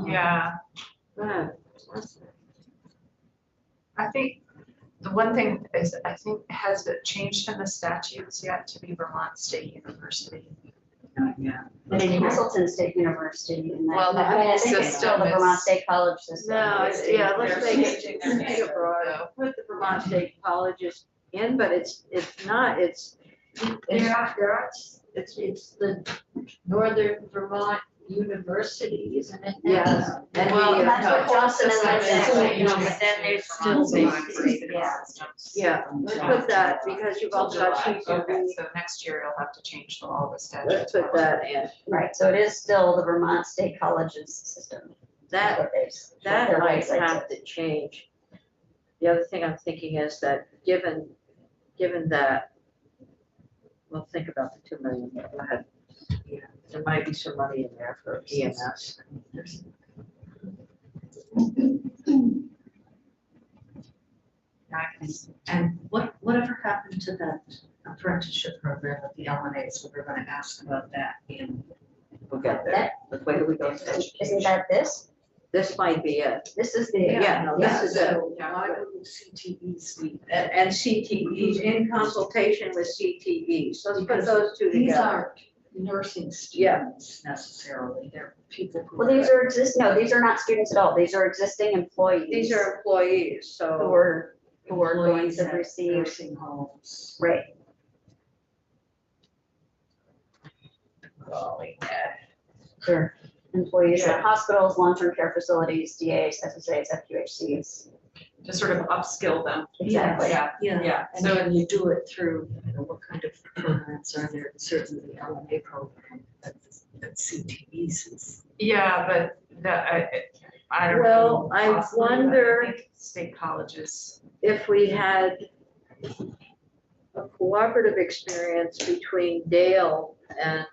[SPEAKER 4] Yeah, I think the one thing is, has it changed in the statutes yet to be Vermont State University?
[SPEAKER 2] Yeah.
[SPEAKER 7] And in Castleton State University. And that,
[SPEAKER 4] Well, the
[SPEAKER 7] I mean, I
[SPEAKER 4] whole
[SPEAKER 7] think it's still
[SPEAKER 4] system
[SPEAKER 7] the Vermont
[SPEAKER 4] is-
[SPEAKER 7] State College system.
[SPEAKER 2] No, let's make
[SPEAKER 4] They're
[SPEAKER 2] it broad. Put the Vermont State Colleges in, but it's not, it's
[SPEAKER 5] the Northern Vermont University, isn't it?
[SPEAKER 2] Yes. And
[SPEAKER 7] Well, that's what Johnson and
[SPEAKER 5] But then there's still
[SPEAKER 2] yeah, let's put that, because you've also got
[SPEAKER 4] Okay,
[SPEAKER 2] CCB.
[SPEAKER 4] so next year you'll have to change all the
[SPEAKER 2] Let's
[SPEAKER 4] statutes.
[SPEAKER 2] put that in.
[SPEAKER 7] Right, so it is still the Vermont State Colleges system.
[SPEAKER 2] That might have to change. The other thing I'm thinking is that given that, well, think about the 2 million, go ahead. Yeah, there might be some money in there for EMS.
[SPEAKER 9] And whatever happened to that apprenticeship program with the LNAs? We were going to ask about that in.
[SPEAKER 2] We'll get there. But where do we go?
[SPEAKER 7] Isn't that this?
[SPEAKER 2] this might be it.
[SPEAKER 7] This is the.
[SPEAKER 2] Yeah, no, this is it.
[SPEAKER 9] So why wouldn't CTEs be?
[SPEAKER 2] And CTEs, in consultation with CTEs, let's put
[SPEAKER 9] Because
[SPEAKER 2] those two
[SPEAKER 9] These
[SPEAKER 2] together.
[SPEAKER 9] aren't nursing
[SPEAKER 2] Yeah.
[SPEAKER 9] students necessarily, they're people who.
[SPEAKER 7] Well, these are no, these are not students at all. These are existing employees.
[SPEAKER 2] These are employees,
[SPEAKER 7] Who
[SPEAKER 2] so,
[SPEAKER 7] are going
[SPEAKER 9] employees
[SPEAKER 7] to
[SPEAKER 9] at
[SPEAKER 7] receive,
[SPEAKER 9] nursing homes.
[SPEAKER 7] right, they're employees at hospitals, long-term care facilities, DAs, SSAs, FQHCs.
[SPEAKER 4] To sort of upskill them.
[SPEAKER 7] Exactly.
[SPEAKER 4] Yeah,
[SPEAKER 9] Yeah,
[SPEAKER 4] yeah.
[SPEAKER 9] and
[SPEAKER 4] So
[SPEAKER 9] then you do it through, what kind of programs are there? Certainly the LMA program that CTEs is.
[SPEAKER 4] yeah, but I don't know.
[SPEAKER 2] well, I
[SPEAKER 4] possibly, but
[SPEAKER 2] wonder
[SPEAKER 4] think state colleges.
[SPEAKER 2] if we had a cooperative experience between Dale and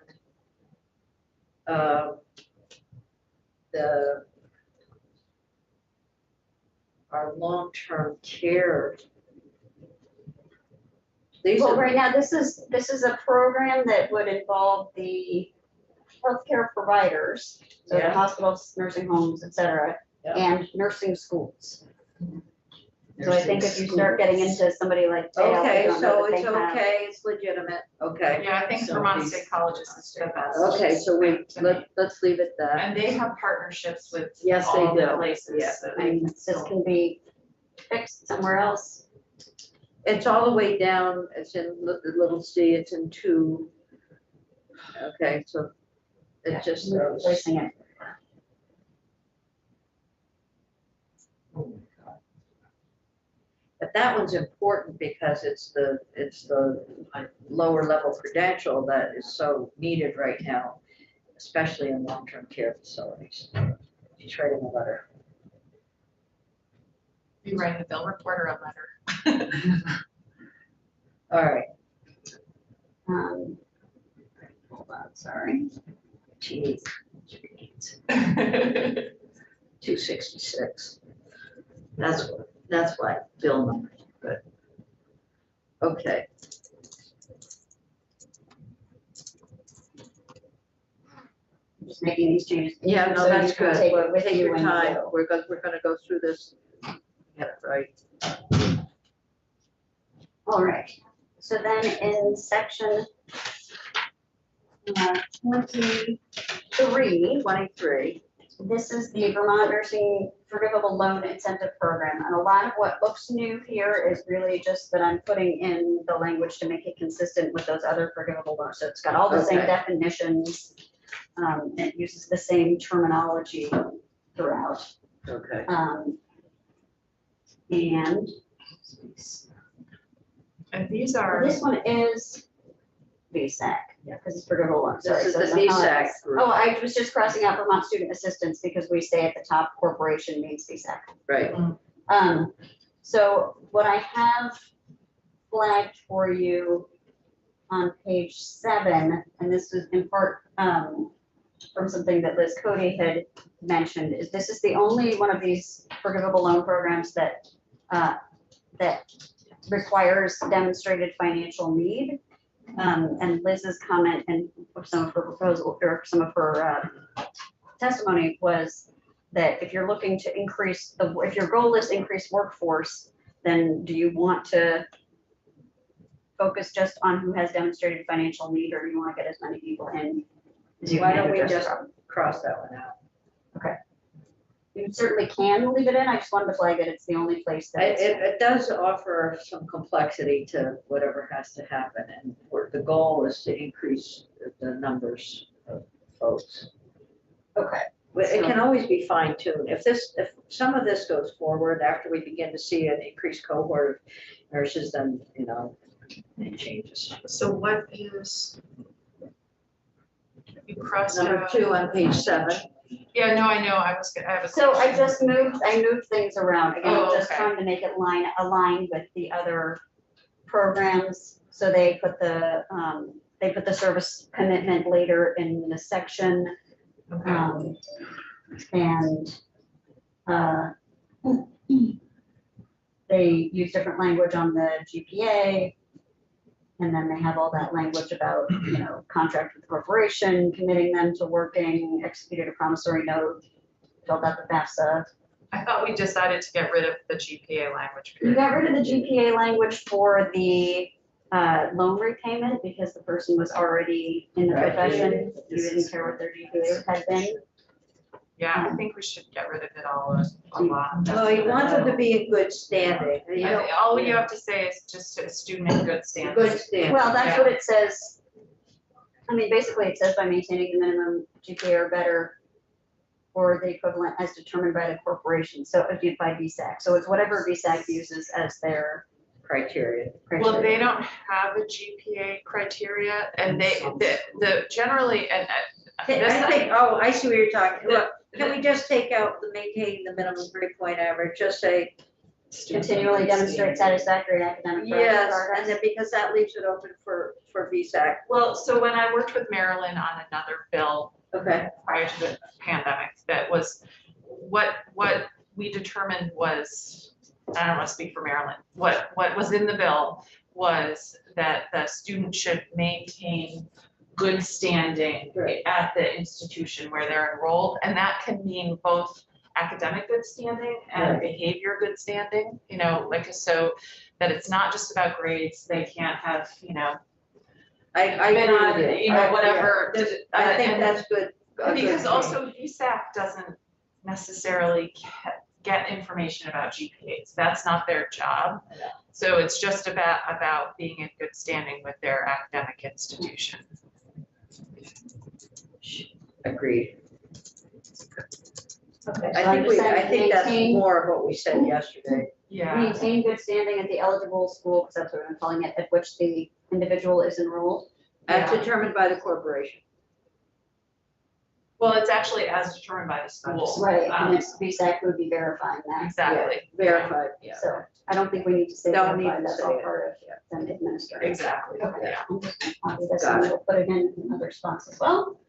[SPEAKER 2] our long-term care. These
[SPEAKER 7] Well,
[SPEAKER 2] are,
[SPEAKER 7] right now, this is a program that would involve the healthcare providers, so the
[SPEAKER 2] Yeah.
[SPEAKER 7] hospitals, nursing homes, et cetera,
[SPEAKER 2] Yeah.
[SPEAKER 7] and nursing schools. So I think if you start getting into somebody like Dale, I
[SPEAKER 2] okay,
[SPEAKER 7] don't know
[SPEAKER 2] so
[SPEAKER 7] that they
[SPEAKER 2] it's
[SPEAKER 7] have.
[SPEAKER 2] okay, it's legitimate, okay.
[SPEAKER 4] Yeah, I think
[SPEAKER 9] So
[SPEAKER 4] Vermont
[SPEAKER 9] these-
[SPEAKER 4] State Colleges is the best.
[SPEAKER 2] Okay, so let's leave it that.
[SPEAKER 4] And they have partnerships with
[SPEAKER 2] Yes, they
[SPEAKER 4] all the
[SPEAKER 2] do.
[SPEAKER 4] places.
[SPEAKER 2] Yeah.
[SPEAKER 4] So they
[SPEAKER 7] And
[SPEAKER 4] can
[SPEAKER 7] this
[SPEAKER 4] still-
[SPEAKER 7] can be fixed somewhere else.
[SPEAKER 2] It's all the way down, it's in little C, it's in 2. Okay, so it just
[SPEAKER 7] We're
[SPEAKER 2] goes.
[SPEAKER 7] replacing it.
[SPEAKER 2] But that one's important because it's the lower level credential that is so needed right now, especially in long-term care facilities. She's writing a letter.
[SPEAKER 4] You write a bill report or a letter.
[SPEAKER 2] All right,
[SPEAKER 7] Hold on, sorry.
[SPEAKER 2] geez, 266. That's why bill number, good. Okay.
[SPEAKER 7] Just making these changes.
[SPEAKER 2] Yeah, no,
[SPEAKER 7] So
[SPEAKER 2] that's
[SPEAKER 7] you can
[SPEAKER 2] good.
[SPEAKER 7] take it
[SPEAKER 2] Well,
[SPEAKER 7] with
[SPEAKER 2] take
[SPEAKER 7] you
[SPEAKER 2] your
[SPEAKER 7] when you
[SPEAKER 2] time.
[SPEAKER 7] go.
[SPEAKER 2] We're gonna go through this. Get it right.
[SPEAKER 7] All right, so then in section 23,
[SPEAKER 2] 23.
[SPEAKER 7] this is the Vermont Nursing Forgivable Loan Incentive Program. And a lot of what looks new here is really just that I'm putting in the language to make it consistent with those other forgivable loans. So it's got all the same
[SPEAKER 2] Okay.
[SPEAKER 7] definitions. It uses the same terminology throughout.
[SPEAKER 2] Okay.
[SPEAKER 7] And
[SPEAKER 4] And these are,
[SPEAKER 7] this one is VSAC, because it's forgivable loan. Sorry,
[SPEAKER 2] This is
[SPEAKER 7] so
[SPEAKER 2] the
[SPEAKER 7] somehow
[SPEAKER 2] VSAC
[SPEAKER 7] it's-
[SPEAKER 2] group.
[SPEAKER 7] Oh, I was just crossing out Vermont Student Assistance because we say at the top corporation means VSAC.
[SPEAKER 2] Right.
[SPEAKER 7] So what I have flagged for you on page 7, and this is in part from something that Liz Cody had mentioned, is this is the only one of these forgivable loan programs that that requires demonstrated financial need. And Liz's comment and some of her proposal or some of her testimony was that if you're looking to increase if your goal is increase workforce, then do you want to focus just on who has demonstrated financial need, or do you want to get as many people in as you
[SPEAKER 2] Why
[SPEAKER 7] can?
[SPEAKER 2] don't we
[SPEAKER 7] address
[SPEAKER 2] just
[SPEAKER 7] the problem?
[SPEAKER 2] cross that one out?
[SPEAKER 7] You certainly can leave it in. I just wanted to flag that it's the only place that it's.
[SPEAKER 2] It does offer some complexity to whatever has to happen, and the goal is to increase the numbers of folks.
[SPEAKER 7] Okay.
[SPEAKER 2] But it can always be fine tuned. If some of this goes forward after we begin to see an increased cohort of nurses, then, it changes.
[SPEAKER 4] so what is? You crossed
[SPEAKER 2] Number
[SPEAKER 4] out.
[SPEAKER 2] 2 on page 7.
[SPEAKER 4] Yeah, no, I know, I have a.
[SPEAKER 7] So I
[SPEAKER 4] question.
[SPEAKER 7] just moved things around. Again, I'm
[SPEAKER 4] Oh,
[SPEAKER 7] just
[SPEAKER 4] okay.
[SPEAKER 7] trying to make it aligned with the other programs. So they put the service commitment later in the section.
[SPEAKER 4] Okay.
[SPEAKER 7] And they use different language on the GPA. And then they have all that language about, contract with the corporation, committing them to working, executed a promissory note filled out the FAFSA.
[SPEAKER 4] I thought we decided to get rid of the GPA language.
[SPEAKER 7] You
[SPEAKER 4] period.
[SPEAKER 7] got rid of the GPA language for the loan repayment because the person was already in the
[SPEAKER 2] Right.
[SPEAKER 7] profession. You didn't care what their GPA had been.
[SPEAKER 4] Yeah, I think we should get rid of it all a lot.
[SPEAKER 2] Well, you want them to be in good standing. You
[SPEAKER 4] I
[SPEAKER 2] know,
[SPEAKER 4] think all you have to say is just a student in good standing.
[SPEAKER 2] good standing.
[SPEAKER 7] Well, that's
[SPEAKER 4] Yeah.
[SPEAKER 7] what it says. I mean, basically it says by maintaining the minimum GPA or better or the equivalent as determined by the corporation. So it would be by VSAC. So it's whatever VSAC uses as their
[SPEAKER 2] Criteria.
[SPEAKER 4] Well,
[SPEAKER 7] criteria.
[SPEAKER 4] they don't have a GPA criteria and the generally, and
[SPEAKER 2] I think, oh, I see what you're talking about. Can we just take out the maintaining the minimum grade-point average, just say,
[SPEAKER 7] Continually demonstrate satisfactory academic
[SPEAKER 2] yes,
[SPEAKER 7] progress.
[SPEAKER 2] and then because that leaves it open for VSAC.
[SPEAKER 4] well, so when I worked with Marilyn on another bill
[SPEAKER 2] Okay,
[SPEAKER 4] prior to the pandemic, that was, what we determined was, I don't want to speak for Marilyn, what was in the bill was that the student should maintain good standing
[SPEAKER 2] Right.
[SPEAKER 4] at the institution where they're enrolled, and that can mean both academic good standing and
[SPEAKER 2] Right.
[SPEAKER 4] behavior good standing, you know, like, so that it's not just about grades, they can't have, you know,
[SPEAKER 2] I
[SPEAKER 4] been
[SPEAKER 2] agree
[SPEAKER 4] on,
[SPEAKER 2] with you.
[SPEAKER 4] you know, whatever.
[SPEAKER 2] I think
[SPEAKER 4] and-
[SPEAKER 2] that's good. a good
[SPEAKER 4] because
[SPEAKER 2] thing.
[SPEAKER 4] also VSAC doesn't necessarily get information about GPAs. That's not their job. So it's just about being in good standing with their academic institution.
[SPEAKER 2] Agreed.
[SPEAKER 7] Okay, so
[SPEAKER 2] I
[SPEAKER 7] I'm
[SPEAKER 2] think
[SPEAKER 7] just saying
[SPEAKER 2] I think that's
[SPEAKER 7] maintain-
[SPEAKER 2] more of what we said yesterday.
[SPEAKER 4] Yeah,
[SPEAKER 7] Maintain good standing at the eligible school, because that's what I'm calling it, at which the individual is enrolled.
[SPEAKER 2] As
[SPEAKER 4] Yeah.
[SPEAKER 2] determined by the corporation.
[SPEAKER 4] well, it's actually as determined by the school.
[SPEAKER 7] Right, and it's VSAC would be verifying that.
[SPEAKER 4] Exactly,
[SPEAKER 2] Verified, yeah.
[SPEAKER 7] So I don't think we need to say
[SPEAKER 2] Don't need
[SPEAKER 7] verified,
[SPEAKER 2] to
[SPEAKER 7] that's
[SPEAKER 2] say
[SPEAKER 7] all
[SPEAKER 2] it.
[SPEAKER 7] part of
[SPEAKER 2] Yeah.
[SPEAKER 7] them administering.
[SPEAKER 4] exactly,
[SPEAKER 7] Okay.
[SPEAKER 4] yeah.
[SPEAKER 7] I'm just gonna copy this
[SPEAKER 2] Got
[SPEAKER 7] and
[SPEAKER 2] it.
[SPEAKER 7] we'll put it in other spots as well.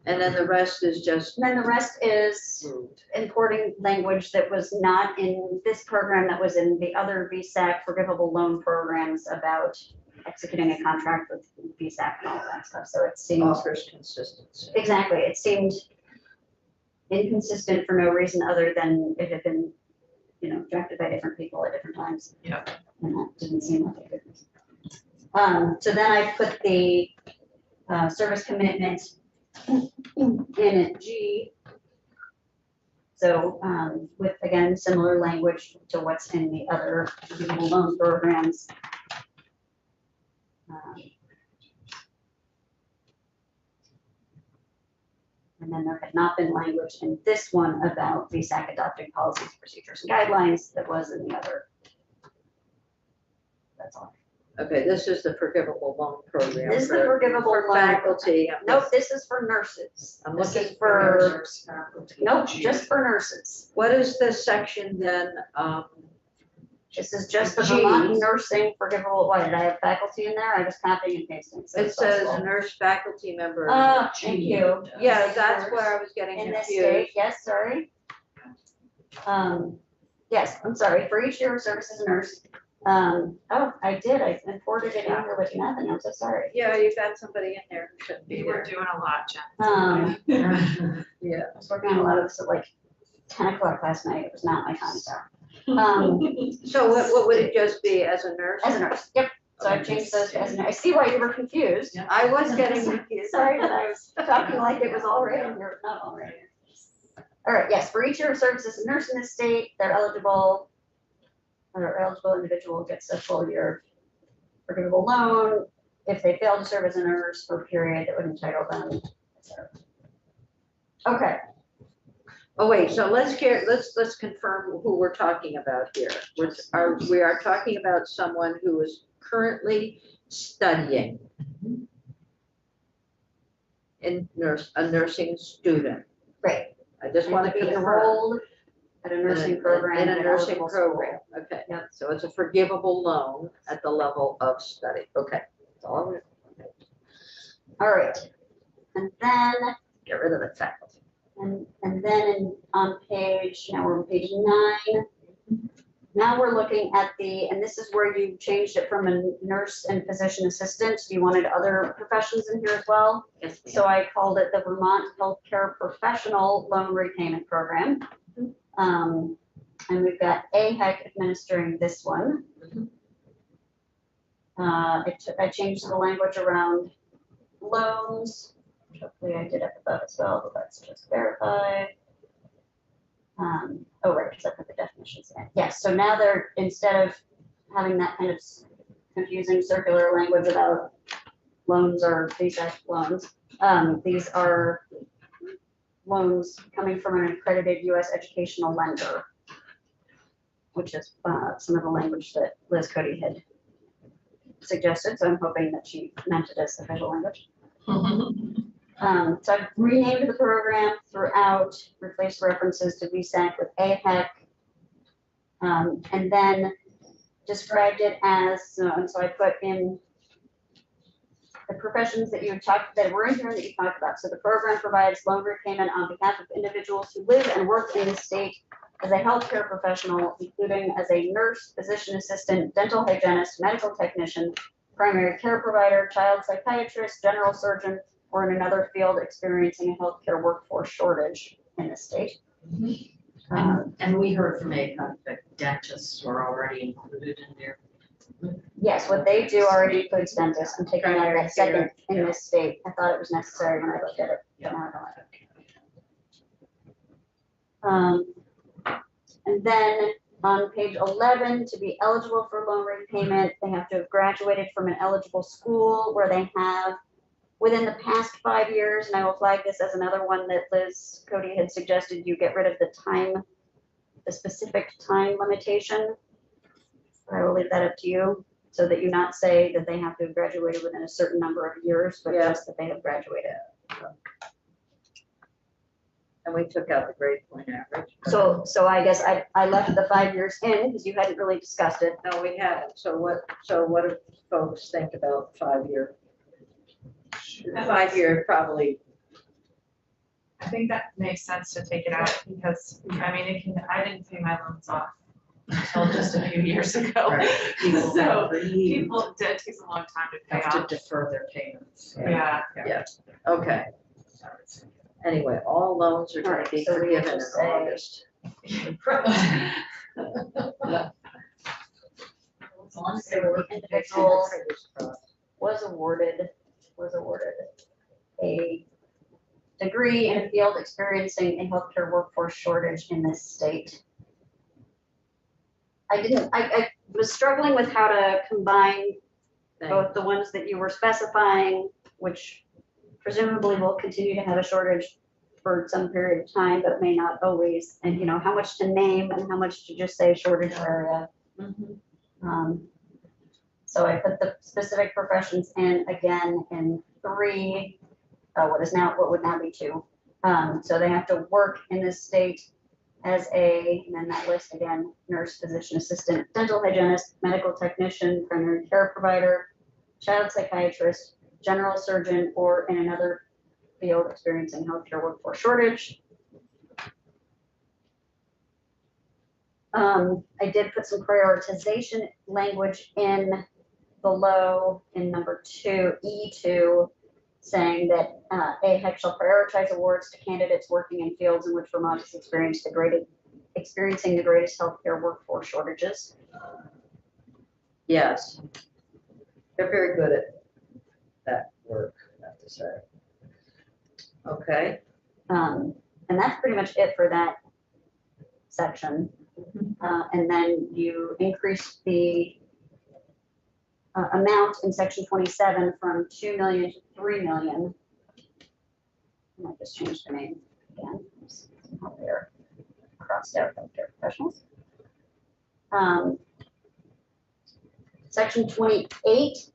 [SPEAKER 2] And then the rest is just
[SPEAKER 7] And then the rest is importing language that was not in this program, that was in the other VSAC forgivable loan programs about executing a contract with VSAC and all that stuff. So it seemed,
[SPEAKER 2] offers consistency.
[SPEAKER 7] exactly, it seemed inconsistent for no reason other than it had been, you know, drafted by different people at different times.
[SPEAKER 4] Yeah.
[SPEAKER 7] And that didn't seem like a good reason. So then I put the service commitment in G. So with, again, similar language to what's in the other forgivable loan programs. And then there had not been language in this one about VSAC adopting policies, procedures, and guidelines that was in the other. That's all.
[SPEAKER 2] Okay, this is the forgivable loan program.
[SPEAKER 7] This is the forgivable
[SPEAKER 2] For
[SPEAKER 7] loan.
[SPEAKER 2] faculty.
[SPEAKER 7] Nope, this is for nurses.
[SPEAKER 2] I'm
[SPEAKER 7] This
[SPEAKER 2] looking
[SPEAKER 7] is for,
[SPEAKER 2] nurses, faculty.
[SPEAKER 7] nope, just for nurses.
[SPEAKER 2] What is the section then?
[SPEAKER 7] This is just the
[SPEAKER 2] G.
[SPEAKER 7] Vermont nursing forgivable, what, did I have faculty in there? I was copying and pasting. so
[SPEAKER 2] It
[SPEAKER 7] it's
[SPEAKER 2] says
[SPEAKER 7] possible.
[SPEAKER 2] nurse faculty member.
[SPEAKER 7] Oh, thank you.
[SPEAKER 2] Yeah, that's where I was getting
[SPEAKER 7] In this
[SPEAKER 2] confused.
[SPEAKER 7] state, yes, sorry. Yes, I'm sorry, for each year of service as a nurse. Oh, I did, I imported it in here with nothing, I'm so sorry.
[SPEAKER 2] Yeah, you've got somebody in there who shouldn't be
[SPEAKER 4] We were
[SPEAKER 2] there.
[SPEAKER 4] doing a lot, Jen.
[SPEAKER 2] Yeah.
[SPEAKER 7] I was working on a lot of this at like 10 o'clock last night, it was not my time, so.
[SPEAKER 2] So what would it just be as a nurse?
[SPEAKER 7] As a nurse, yep, so I've changed those to as a nurse. I see why you were confused.
[SPEAKER 2] I was getting confused.
[SPEAKER 7] Sorry that I was talking like it was all right and you're not all right. All right, yes, for each year of service as a nurse in the state, they're eligible. Or eligible individual gets a full year forgivable loan if they fail to serve as a nurse for a period that would entitle them, et cetera. Okay,
[SPEAKER 2] Oh, wait, so let's confirm who we're talking about here. We are talking about someone who is currently studying in a nursing student.
[SPEAKER 7] great.
[SPEAKER 2] I just want to
[SPEAKER 7] be
[SPEAKER 2] confirm.
[SPEAKER 7] enrolled at a nursing program.
[SPEAKER 2] In a
[SPEAKER 7] at an
[SPEAKER 2] nursing
[SPEAKER 7] eligible school.
[SPEAKER 2] program, okay.
[SPEAKER 7] Yep.
[SPEAKER 2] So it's a forgivable loan at the level of study, okay. That's all I'm gonna-
[SPEAKER 7] All right, and then,
[SPEAKER 2] Get rid of the faculty.
[SPEAKER 7] and then on page, now we're on page 9. now we're looking at and this is where you changed it from a nurse and physician assistant. You wanted other professions in here as well.
[SPEAKER 5] Yes, ma'am.
[SPEAKER 7] So I called it the Vermont Healthcare Professional Loan Repayment Program. And we've got AHEC administering this one. I changed the language around loans. Hopefully I did it above as well, but let's just verify. Oh, right, because I put the definitions in. Yes, so now they're, instead of having that kind of confusing circular language about loans or VSAC loans, these are loans coming from an accredited U.S. educational lender, which is some of the language that Liz Cody had suggested. So I'm hoping that she meant it as official language. So I've renamed the program throughout, replaced references to VSAC with AHEC, and then described it as, and so I put in the professions that that were in here that you talked about. So the program provides loan repayment on behalf of individuals who live and work in the state as a healthcare professional, including as a nurse, physician assistant, dental hygienist, medical technician, primary care provider, child psychiatrist, general surgeon, or in another field experiencing a healthcare workforce shortage in the state.
[SPEAKER 5] And we heard from ACOG that dentists were already included in there.
[SPEAKER 7] Yes, what they do already includes dentists. I'm taking out that second in this state. I thought it was necessary when I looked at it. But now I don't. And then on page 11, to be eligible for loan repayment, they have to have graduated from an eligible school where they have within the past 5 years, and I will flag this as another one that Liz Cody had suggested you get rid of the specific time limitation. I will leave that up to you, so that you not say that they have to have graduated within a certain number of years, but just that they have graduated.
[SPEAKER 2] And we took out the grade point average.
[SPEAKER 7] So I guess I left the 5 years in because you hadn't really discussed it.
[SPEAKER 2] No, we haven't. So what do folks think about 5 year? 5 year probably.
[SPEAKER 4] I think that makes sense to take it out because, I mean, I didn't pay my loans off until just a few years ago.
[SPEAKER 5] Right.
[SPEAKER 4] So people, it takes a long time to pay
[SPEAKER 5] Have
[SPEAKER 4] off.
[SPEAKER 5] to defer their payments.
[SPEAKER 4] Yeah.
[SPEAKER 2] Okay. Anyway, all loans are going to be
[SPEAKER 7] So we have
[SPEAKER 2] forgiven
[SPEAKER 7] to
[SPEAKER 2] in
[SPEAKER 7] say-
[SPEAKER 2] August.
[SPEAKER 5] As long as
[SPEAKER 7] So the individual was awarded a degree in a field experiencing a healthcare workforce shortage in this state. I was struggling with how to combine both the ones that you were specifying, which presumably will continue to have a shortage for some period of time, but may not always, and how much to name and how much to just say shortage area. So I put the specific professions in again in 3, what would now be 2. So they have to work in this state as and then that list again, nurse, physician assistant, dental hygienist, medical technician, primary care provider, child psychiatrist, general surgeon, or in another field experiencing healthcare workforce shortage. I did put some prioritization language in below in number 2, E2, saying that AHEC shall prioritize awards to candidates working in fields in which Vermont has experiencing the greatest healthcare workforce shortages.
[SPEAKER 2] Yes. They're very good at that work, I have to say. Okay.
[SPEAKER 7] And that's pretty much it for that section. And then you increase the amount in section 27 from 2 million to 3 million. I might just change the name again. Somehow they're crossed out healthcare professionals. Section 28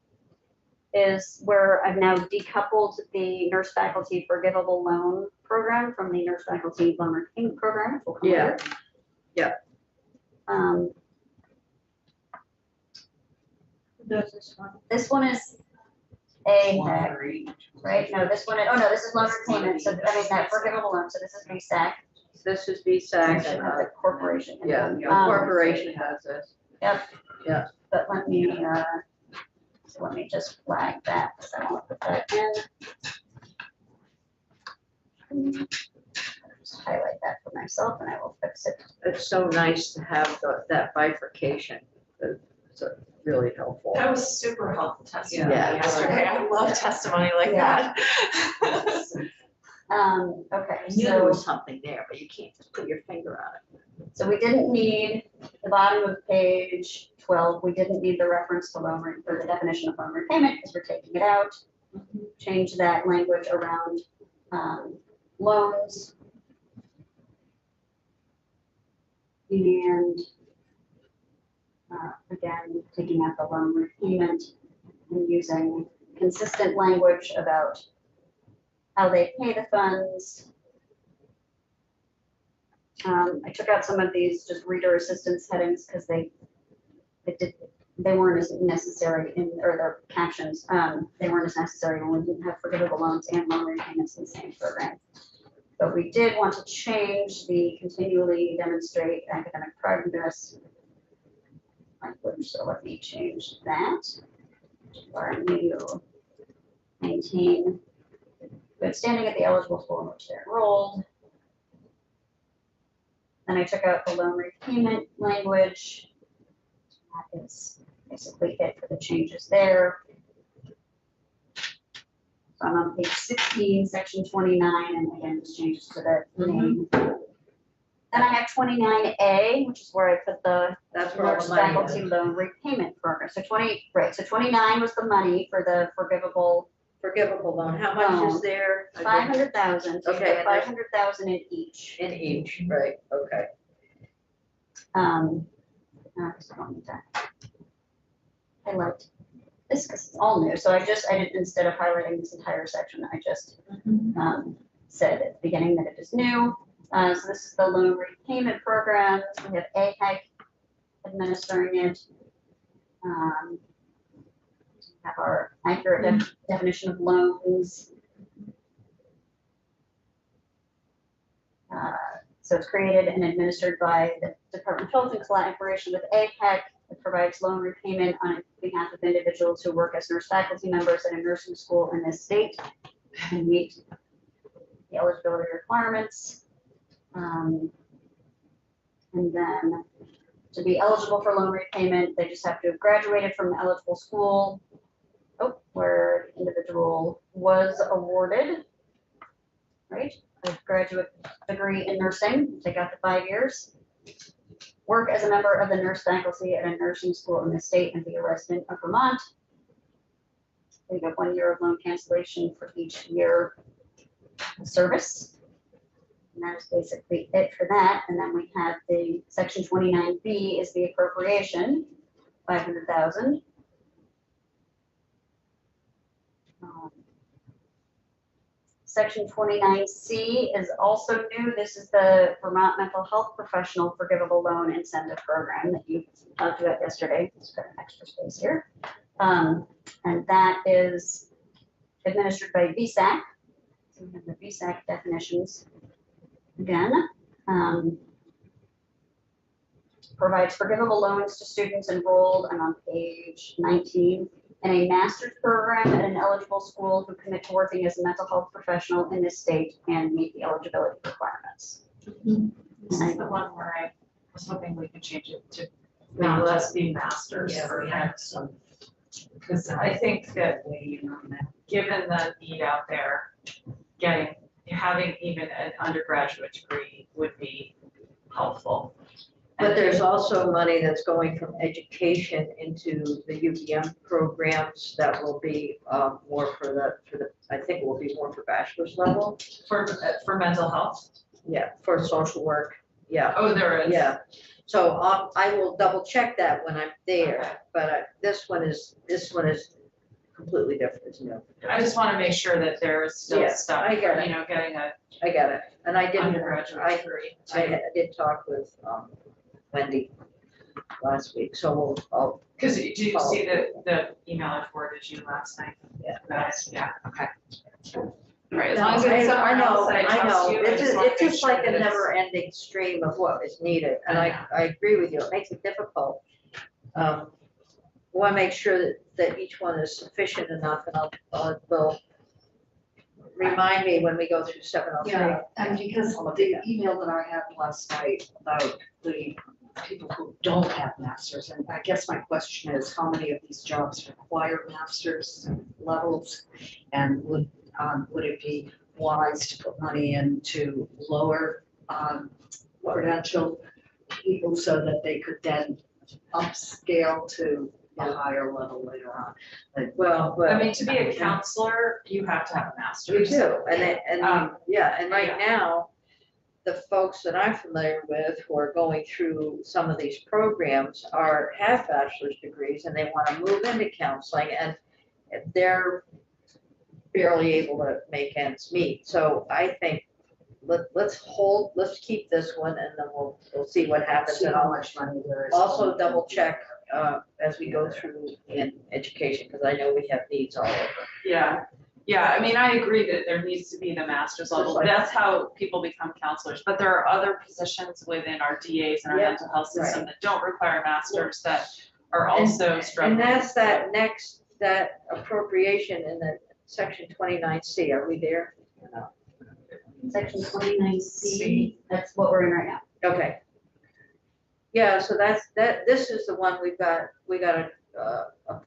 [SPEAKER 7] is where I've now decoupled the nurse faculty forgivable loan program from the nurse faculty loan repayment program. We'll come later.
[SPEAKER 2] Yeah.
[SPEAKER 7] This one is AHEC, right? No, this one, this is loan repayment. So, I mean, that forgivable loan. So this is VSAC.
[SPEAKER 2] This is VSAC and,
[SPEAKER 7] The corporation.
[SPEAKER 2] yeah, the
[SPEAKER 7] Um,
[SPEAKER 2] corporation has this.
[SPEAKER 7] Yep.
[SPEAKER 2] Yeah.
[SPEAKER 7] But let me just flag that, because I want to put that in. Just highlight that for myself and I will fix it.
[SPEAKER 2] It's so nice to have that bifurcation. It's really helpful.
[SPEAKER 4] That was super helpful testimony
[SPEAKER 2] Yeah.
[SPEAKER 4] yesterday. I love testimony like
[SPEAKER 7] Yeah.
[SPEAKER 4] that.
[SPEAKER 7] Okay,
[SPEAKER 2] I knew there was
[SPEAKER 7] so,
[SPEAKER 2] something there, but you can't just put your finger on it.
[SPEAKER 7] so we didn't need the bottom of page 12, we didn't need the reference to or the definition of loan repayment, because we're taking it out. Change that language around loans. And again, taking out the loan repayment and using consistent language about how they pay the funds. I took out some of these just reader assistance headings because they weren't as necessary in, or their captions, they weren't as necessary when we didn't have forgivable loans and loan repayments in the same program. But we did want to change the continually demonstrate academic progress language, so let me change that. Our new maintain good standing at the eligible school in which they're enrolled. Then I took out the loan repayment language. That is basically it for the changes there. So I'm on page 16, section 29, and again, this changes to the name. Then I have 29A, which is where I put the
[SPEAKER 2] That's where all
[SPEAKER 7] nurse
[SPEAKER 2] the money
[SPEAKER 7] faculty
[SPEAKER 2] is.
[SPEAKER 7] loan repayment program. So 29 was the money for the forgivable
[SPEAKER 2] Forgivable loan, how much is there?
[SPEAKER 7] 500,000. So you
[SPEAKER 2] Okay,
[SPEAKER 7] get
[SPEAKER 2] and there's-
[SPEAKER 7] 500,000 in each.
[SPEAKER 2] In each, right, okay.
[SPEAKER 7] No, I just don't need that. I liked this because it's all new. So I did, instead of highlighting this entire section, I just said at the beginning that it is new. So this is the loan repayment program. We have AHEC administering it. Have our accurate definition of loans. So it's created and administered by the Department of Health in collaboration with AHEC. It provides loan repayment on behalf of individuals who work as nurse faculty members at a nursing school in this state and meet the eligibility requirements. And then to be eligible for loan repayment, they just have to have graduated from an eligible school where the individual was awarded, right, a graduate degree in nursing, take out the 5 years, work as a member of the nurse faculty at a nursing school in the state and be a resident of Vermont. They get 1 year of loan cancellation for each year of service. And that is basically it for that. And then we have the section 29B is the appropriation, 500,000. Section 29C is also new. This is the Vermont Mental Health Professional Forgivable Loan Incentive Program that you talked about yesterday. Let's put an extra space here. And that is administered by VSAC. So we have the VSAC definitions again. Provides forgivable loans to students enrolled, and on page 19, in a master's program at an eligible school who commit to working as a mental health professional in this state and meet the eligibility requirements.
[SPEAKER 4] This is the one where I was hoping we could change it to not just be masters.
[SPEAKER 9] Yeah, we had some.
[SPEAKER 4] Because I think that given the need out there, having even an undergraduate degree would be helpful.
[SPEAKER 2] But there's also money that's going from education into the UVM programs that will be more for the, I think it will be more for bachelor's level.
[SPEAKER 4] For mental health?
[SPEAKER 2] Yeah, for social work, yeah.
[SPEAKER 4] Oh, there is?
[SPEAKER 2] Yeah, so I will double check that when I'm
[SPEAKER 4] Okay.
[SPEAKER 2] there, but this one is completely different, it's new.
[SPEAKER 4] I just want to make sure that there is still
[SPEAKER 2] Yeah,
[SPEAKER 4] stuff,
[SPEAKER 2] I get it.
[SPEAKER 4] getting a
[SPEAKER 2] I got it, and I didn't,
[SPEAKER 4] undergraduate degree.
[SPEAKER 2] I did talk with Wendy last week, so I'll,
[SPEAKER 4] Because did you see the email I forwarded you last night?
[SPEAKER 2] Yeah.
[SPEAKER 4] Yeah, okay. Right, as
[SPEAKER 2] No,
[SPEAKER 4] long as it's somewhere
[SPEAKER 2] I know,
[SPEAKER 4] else that I
[SPEAKER 2] I
[SPEAKER 4] trust
[SPEAKER 2] know,
[SPEAKER 4] you, I
[SPEAKER 2] it's
[SPEAKER 4] just wanna
[SPEAKER 2] it's
[SPEAKER 4] make
[SPEAKER 2] just
[SPEAKER 4] sure
[SPEAKER 2] like a
[SPEAKER 4] that it's-
[SPEAKER 2] never ending stream of what is needed, and I agree with you, it makes it difficult. We want to make sure that each one is sufficient enough, and will remind me when we go through 703.
[SPEAKER 9] Yeah, and because the email that I had last night about the people who don't have masters, and I guess my question is, how many of these jobs require masters levels? And would it be wise to put money into lower credential people so that they could then upscale to a higher level later on? Like,
[SPEAKER 2] Well,
[SPEAKER 4] I mean, to be a counselor, you have to have a
[SPEAKER 2] you
[SPEAKER 4] master's.
[SPEAKER 2] do, and yeah, and right
[SPEAKER 4] yeah.
[SPEAKER 2] now, the folks that I'm familiar with who are going through some of these programs have bachelor's degrees, and they want to move into counseling, and they're barely able to make ends meet. So I think let's keep this one, and then we'll see what happens.
[SPEAKER 9] see
[SPEAKER 2] And
[SPEAKER 9] how
[SPEAKER 2] I'll
[SPEAKER 9] much money there is.
[SPEAKER 2] also double check as we go through in education, because I know we have needs all over.
[SPEAKER 4] Yeah, I mean, I agree that there needs to be the master's level,
[SPEAKER 2] like-
[SPEAKER 4] that's how people become counselors, but there are other positions within our DAs and our
[SPEAKER 2] Yep,
[SPEAKER 4] mental health system that don't require masters that are also struggling.
[SPEAKER 2] And that's that appropriation in the section 29C, are we there? No.
[SPEAKER 7] Section 29C, that's what we're in right now.
[SPEAKER 2] Okay. Yeah, so this is the one we got a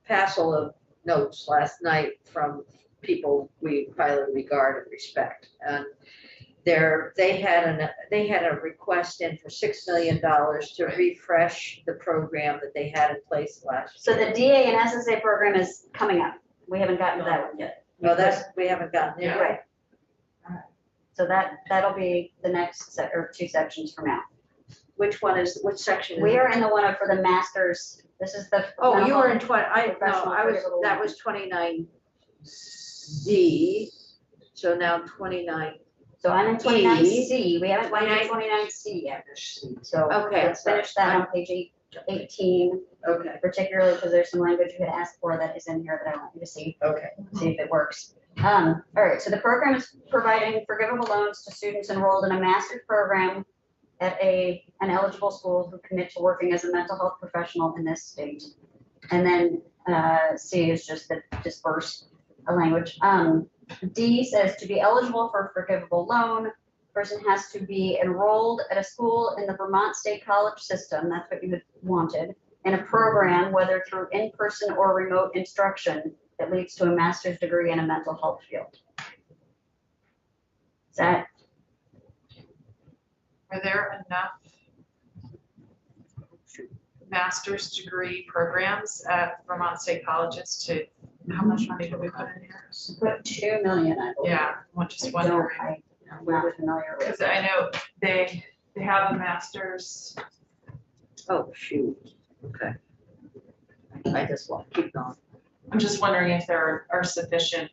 [SPEAKER 2] passel of notes last night from people we highly regard and respect. And they had a request in for $6 million to refresh the program that they had in place last
[SPEAKER 7] So
[SPEAKER 2] year.
[SPEAKER 7] the DA and SSA program is coming up. We haven't gotten to that one yet.
[SPEAKER 2] No, we haven't gotten there.
[SPEAKER 7] Right. So that'll be the next or two sections from now.
[SPEAKER 2] Which section is
[SPEAKER 7] We
[SPEAKER 2] it?
[SPEAKER 7] are in the one for the masters. This is the.
[SPEAKER 2] Oh, you were in
[SPEAKER 7] Professional forgivable
[SPEAKER 2] that
[SPEAKER 7] loan.
[SPEAKER 2] was 29D, so now 29,
[SPEAKER 7] So I'm in 29C. We haven't gone to
[SPEAKER 2] 29.
[SPEAKER 7] 29C yet. So
[SPEAKER 2] Okay,
[SPEAKER 7] let's finish that on page 18,
[SPEAKER 2] okay,
[SPEAKER 7] particularly because there's some language you had asked for that is in here that I want you to see
[SPEAKER 2] okay.
[SPEAKER 7] if it works. All right, so the program is providing forgivable loans to students enrolled in a master's program at an eligible school who commit to working as a mental health professional in this state. And then C is just the dispersed language. D says to be eligible for a forgivable loan, person has to be enrolled at a school in the Vermont State College system, that's what you had wanted, in a program, whether through in-person or remote instruction, that leads to a master's degree in a mental health field. Is that?
[SPEAKER 4] Are there enough master's degree programs at Vermont State Colleges to, how much money did we put in here?
[SPEAKER 7] Put 2 million, I believe.
[SPEAKER 4] Yeah, I'm just
[SPEAKER 7] I'm
[SPEAKER 4] wondering,
[SPEAKER 7] not familiar with.
[SPEAKER 4] because I know they have a master's.
[SPEAKER 2] Oh, shoot, okay. I just want to keep going.
[SPEAKER 4] I'm just wondering if there are sufficient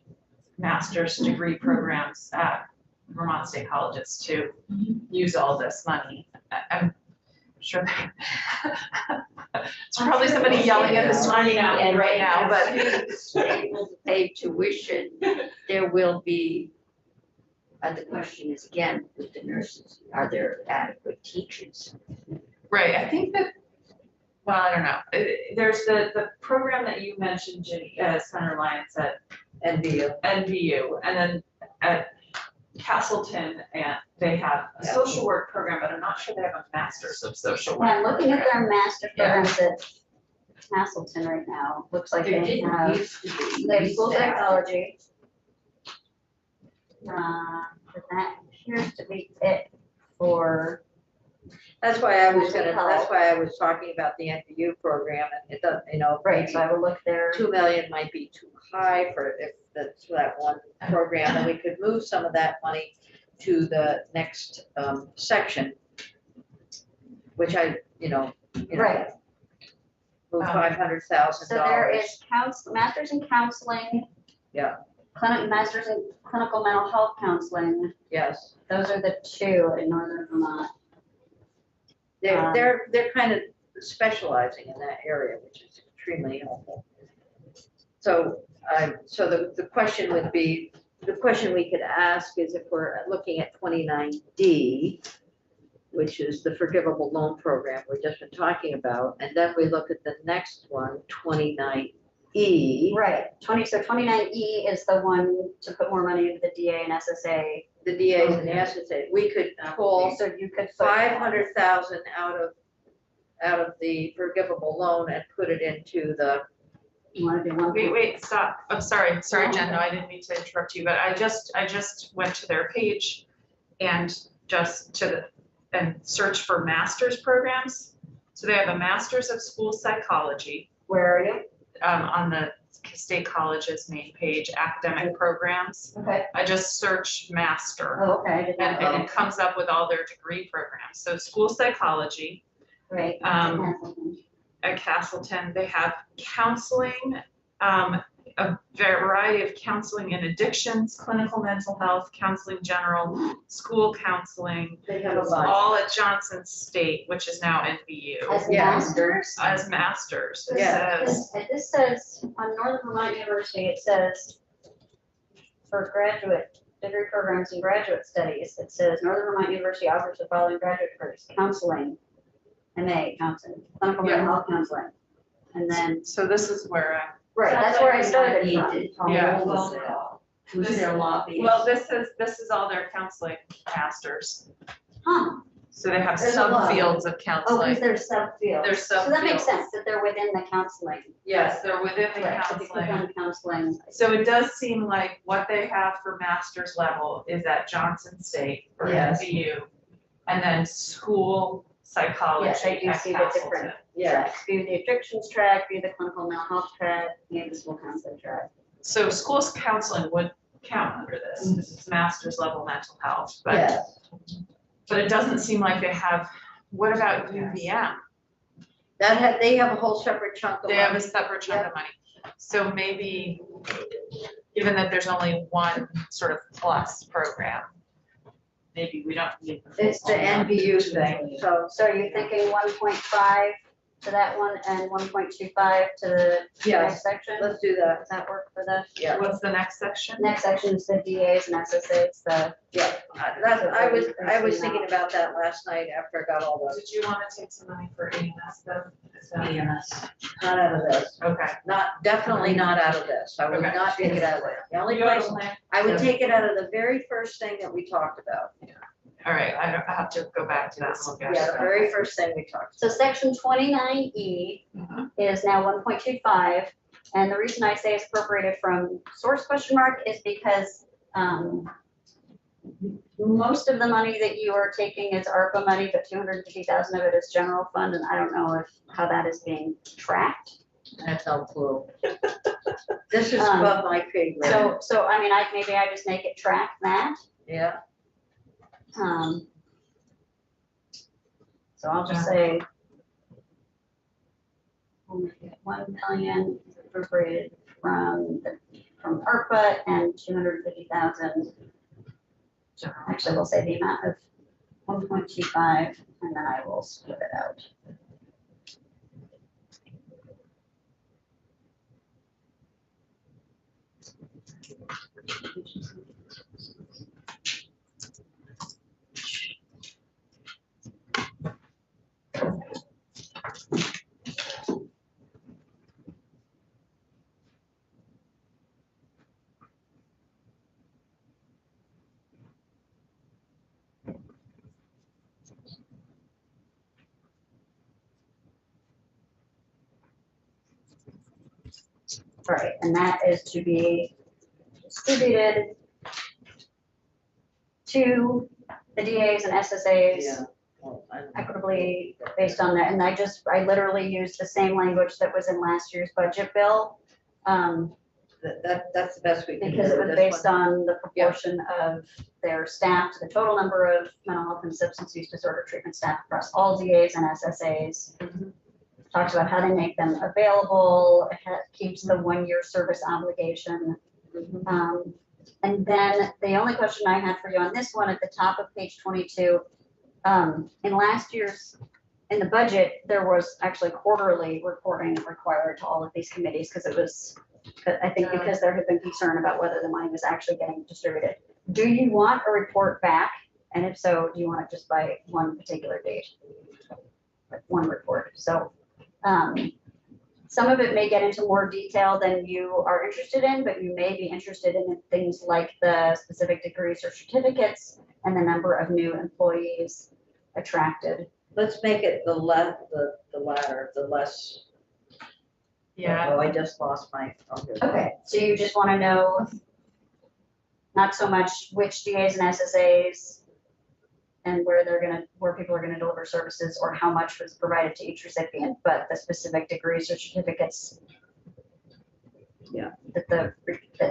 [SPEAKER 4] master's degree programs at Vermont State Colleges to use all this money. I'm sure. It's probably somebody yelling at the screen at me right now, but.
[SPEAKER 5] Able to pay tuition, there will be, and the question is again, with the nurses, are there adequate teachers?
[SPEAKER 4] Right, I think that, well, I don't know, there's the program that you mentioned, Jenny, Senator Lyons at
[SPEAKER 2] NVU.
[SPEAKER 4] NVU, and then at Castleton, and they have a social work program, but I'm not sure they have a master's of social work.
[SPEAKER 7] Yeah, looking at
[SPEAKER 4] program.
[SPEAKER 7] their master's programs at Castleton right now, looks like
[SPEAKER 5] There
[SPEAKER 7] they
[SPEAKER 5] didn't
[SPEAKER 7] have,
[SPEAKER 5] used to be.
[SPEAKER 7] they have school psychology. But that appears to be it for,
[SPEAKER 2] That's why I was talking about the NVU program, and it doesn't,
[SPEAKER 7] right, so I will look there.
[SPEAKER 2] 2 million might be too high for that one program, and we could move some of that money to the next section, which
[SPEAKER 7] Right.
[SPEAKER 2] move $500,000.
[SPEAKER 7] So there is masters in counseling.
[SPEAKER 2] Yeah.
[SPEAKER 7] Masters in clinical mental health counseling.
[SPEAKER 2] Yes,
[SPEAKER 7] Those are the two in Northern Vermont.
[SPEAKER 2] they're kind of specializing in that area, which is extremely helpful. So the question would be, the question we could ask is if we're looking at 29D, which is the forgivable loan program we've just been talking about, and then we look at the next one, 29E.
[SPEAKER 7] Right, 29E is the one to put more money into the DA and SSA.
[SPEAKER 2] The DAs and the SSA, we could pull
[SPEAKER 7] So you could.
[SPEAKER 2] 500,000 out of the forgivable loan and put it into the,
[SPEAKER 7] You wanna do one?
[SPEAKER 4] Wait, stop. I'm sorry, Jen, no, I didn't mean to interrupt you, but I just went to their page and and searched for master's programs. So they have a master's of school psychology.
[SPEAKER 7] Where are you?
[SPEAKER 4] On the State College's main page, academic programs.
[SPEAKER 7] Okay.
[SPEAKER 4] I just searched master.
[SPEAKER 7] Oh, okay, I did not
[SPEAKER 4] And
[SPEAKER 7] know.
[SPEAKER 4] it comes up with all their degree programs. So school psychology,
[SPEAKER 7] Right.
[SPEAKER 4] at Castleton, they have counseling, a variety of counseling in addictions, clinical mental health, counseling general, school counseling,
[SPEAKER 2] they have a lot.
[SPEAKER 4] all at Johnson State, which is now NVU.
[SPEAKER 7] As
[SPEAKER 2] Yeah.
[SPEAKER 7] masters?
[SPEAKER 4] As masters, it
[SPEAKER 2] Yeah.
[SPEAKER 4] says.
[SPEAKER 7] This says, on Northern Vermont University, it says, for graduate degree programs and graduate studies, it says Northern Vermont University offers the following graduate degrees: counseling, MA, counseling, clinical mental health counseling. And then,
[SPEAKER 4] So this is where
[SPEAKER 7] right, that's where I started from.
[SPEAKER 4] Yeah.
[SPEAKER 5] Who's their lobby?
[SPEAKER 4] well, this is all their counseling masters.
[SPEAKER 7] Huh,
[SPEAKER 4] So they have
[SPEAKER 7] There's a lot.
[SPEAKER 4] subfields of
[SPEAKER 7] oh,
[SPEAKER 4] counseling.
[SPEAKER 7] because they're subfields.
[SPEAKER 4] There's
[SPEAKER 7] So that makes
[SPEAKER 4] subfields.
[SPEAKER 7] sense, that they're within the counseling.
[SPEAKER 4] Yes, they're within the
[SPEAKER 7] Right, so if you click
[SPEAKER 4] counseling.
[SPEAKER 7] on counseling,
[SPEAKER 4] So it does seem like what they have for master's level is at Johnson State or
[SPEAKER 2] Yes.
[SPEAKER 4] NVU. And then school psychology
[SPEAKER 7] Yes, I do
[SPEAKER 4] at
[SPEAKER 7] see the
[SPEAKER 4] Castleton.
[SPEAKER 7] different-
[SPEAKER 2] Yeah,
[SPEAKER 7] view the addictions track, view the clinical mental health track, view the school counseling track.
[SPEAKER 4] So schools counseling would count under this. This is master's level mental health, but,
[SPEAKER 2] yes.
[SPEAKER 4] but it doesn't seem like they have, what about UVM?
[SPEAKER 2] They have a whole separate chunk of
[SPEAKER 4] They have
[SPEAKER 2] money.
[SPEAKER 4] a separate chunk of money. So maybe, given that there's only one sort of plus program, maybe we don't need.
[SPEAKER 2] It's the NVU thing, so,
[SPEAKER 7] So are you thinking 1.5 to that one and 1.25 to the
[SPEAKER 2] yes,
[SPEAKER 7] next section?
[SPEAKER 2] let's do that.
[SPEAKER 7] Does that work for the
[SPEAKER 2] Yeah.
[SPEAKER 4] What's the next section?
[SPEAKER 7] next section is the DAs and SSAs, the,
[SPEAKER 2] Yeah, I was thinking about that last night after I got all those,
[SPEAKER 4] Did you want to take some money for EMS though? Is that-
[SPEAKER 2] not out of this,
[SPEAKER 4] Okay.
[SPEAKER 2] definitely not out of this, I would
[SPEAKER 4] Okay.
[SPEAKER 2] not take it out of there. The only
[SPEAKER 4] You have a
[SPEAKER 2] place,
[SPEAKER 4] plan?
[SPEAKER 2] I would take it out of the very first thing that we talked about.
[SPEAKER 4] All right, I have to go back to that and look at
[SPEAKER 2] Yeah, the
[SPEAKER 4] it.
[SPEAKER 2] very first thing we talked.
[SPEAKER 7] so section 29E
[SPEAKER 4] Mhm.
[SPEAKER 7] is now 1.25. And the reason I say it's appropriated from source question mark is because most of the money that you are taking is ARPA money, but 250,000 of it is general fund, and I don't know how that is being tracked.
[SPEAKER 2] I have no clue. This is above my pay grade.
[SPEAKER 7] So I mean, maybe I just make it track that.
[SPEAKER 2] Yeah,
[SPEAKER 7] So I'll just say 1 million appropriated from ARPA and 250,000. Actually, we'll say the amount of 1.25, and then I will split it out. Right, and that is to be distributed to the DAs and SSAs
[SPEAKER 2] yeah. Well, I don't know.
[SPEAKER 7] equitably based on that. And I literally used the same language that was in last year's budget bill.
[SPEAKER 2] That's the best we can do.
[SPEAKER 7] Because it
[SPEAKER 2] with
[SPEAKER 7] was
[SPEAKER 2] this
[SPEAKER 7] based
[SPEAKER 2] one.
[SPEAKER 7] on the proportion of their staff to the total number of mental health and substance use disorder treatment staff across all DAs and SSAs. Talks about how they make them available, keeps the 1-year service obligation. And then the only question I had for you on this one at the top of page 22, in last year's, in the budget, there was actually quarterly reporting required to all of these committees because it was but I think because there had been concern about whether the money was actually getting distributed. Do you want a report back? And if so, do you want it just by one particular date? Like one report. So some of it may get into more detail than you are interested in, but you may be interested in things like the specific degrees or certificates and the number of new employees attracted.
[SPEAKER 2] Let's make it the latter, the less.
[SPEAKER 4] Yeah.
[SPEAKER 2] Oh, I just lost my.
[SPEAKER 7] Okay, so you just want to know not so much which DAs and SSAs and where people are gonna deliver services or how much was provided to each recipient, but the specific degrees or certificates.
[SPEAKER 2] Yeah.
[SPEAKER 7] That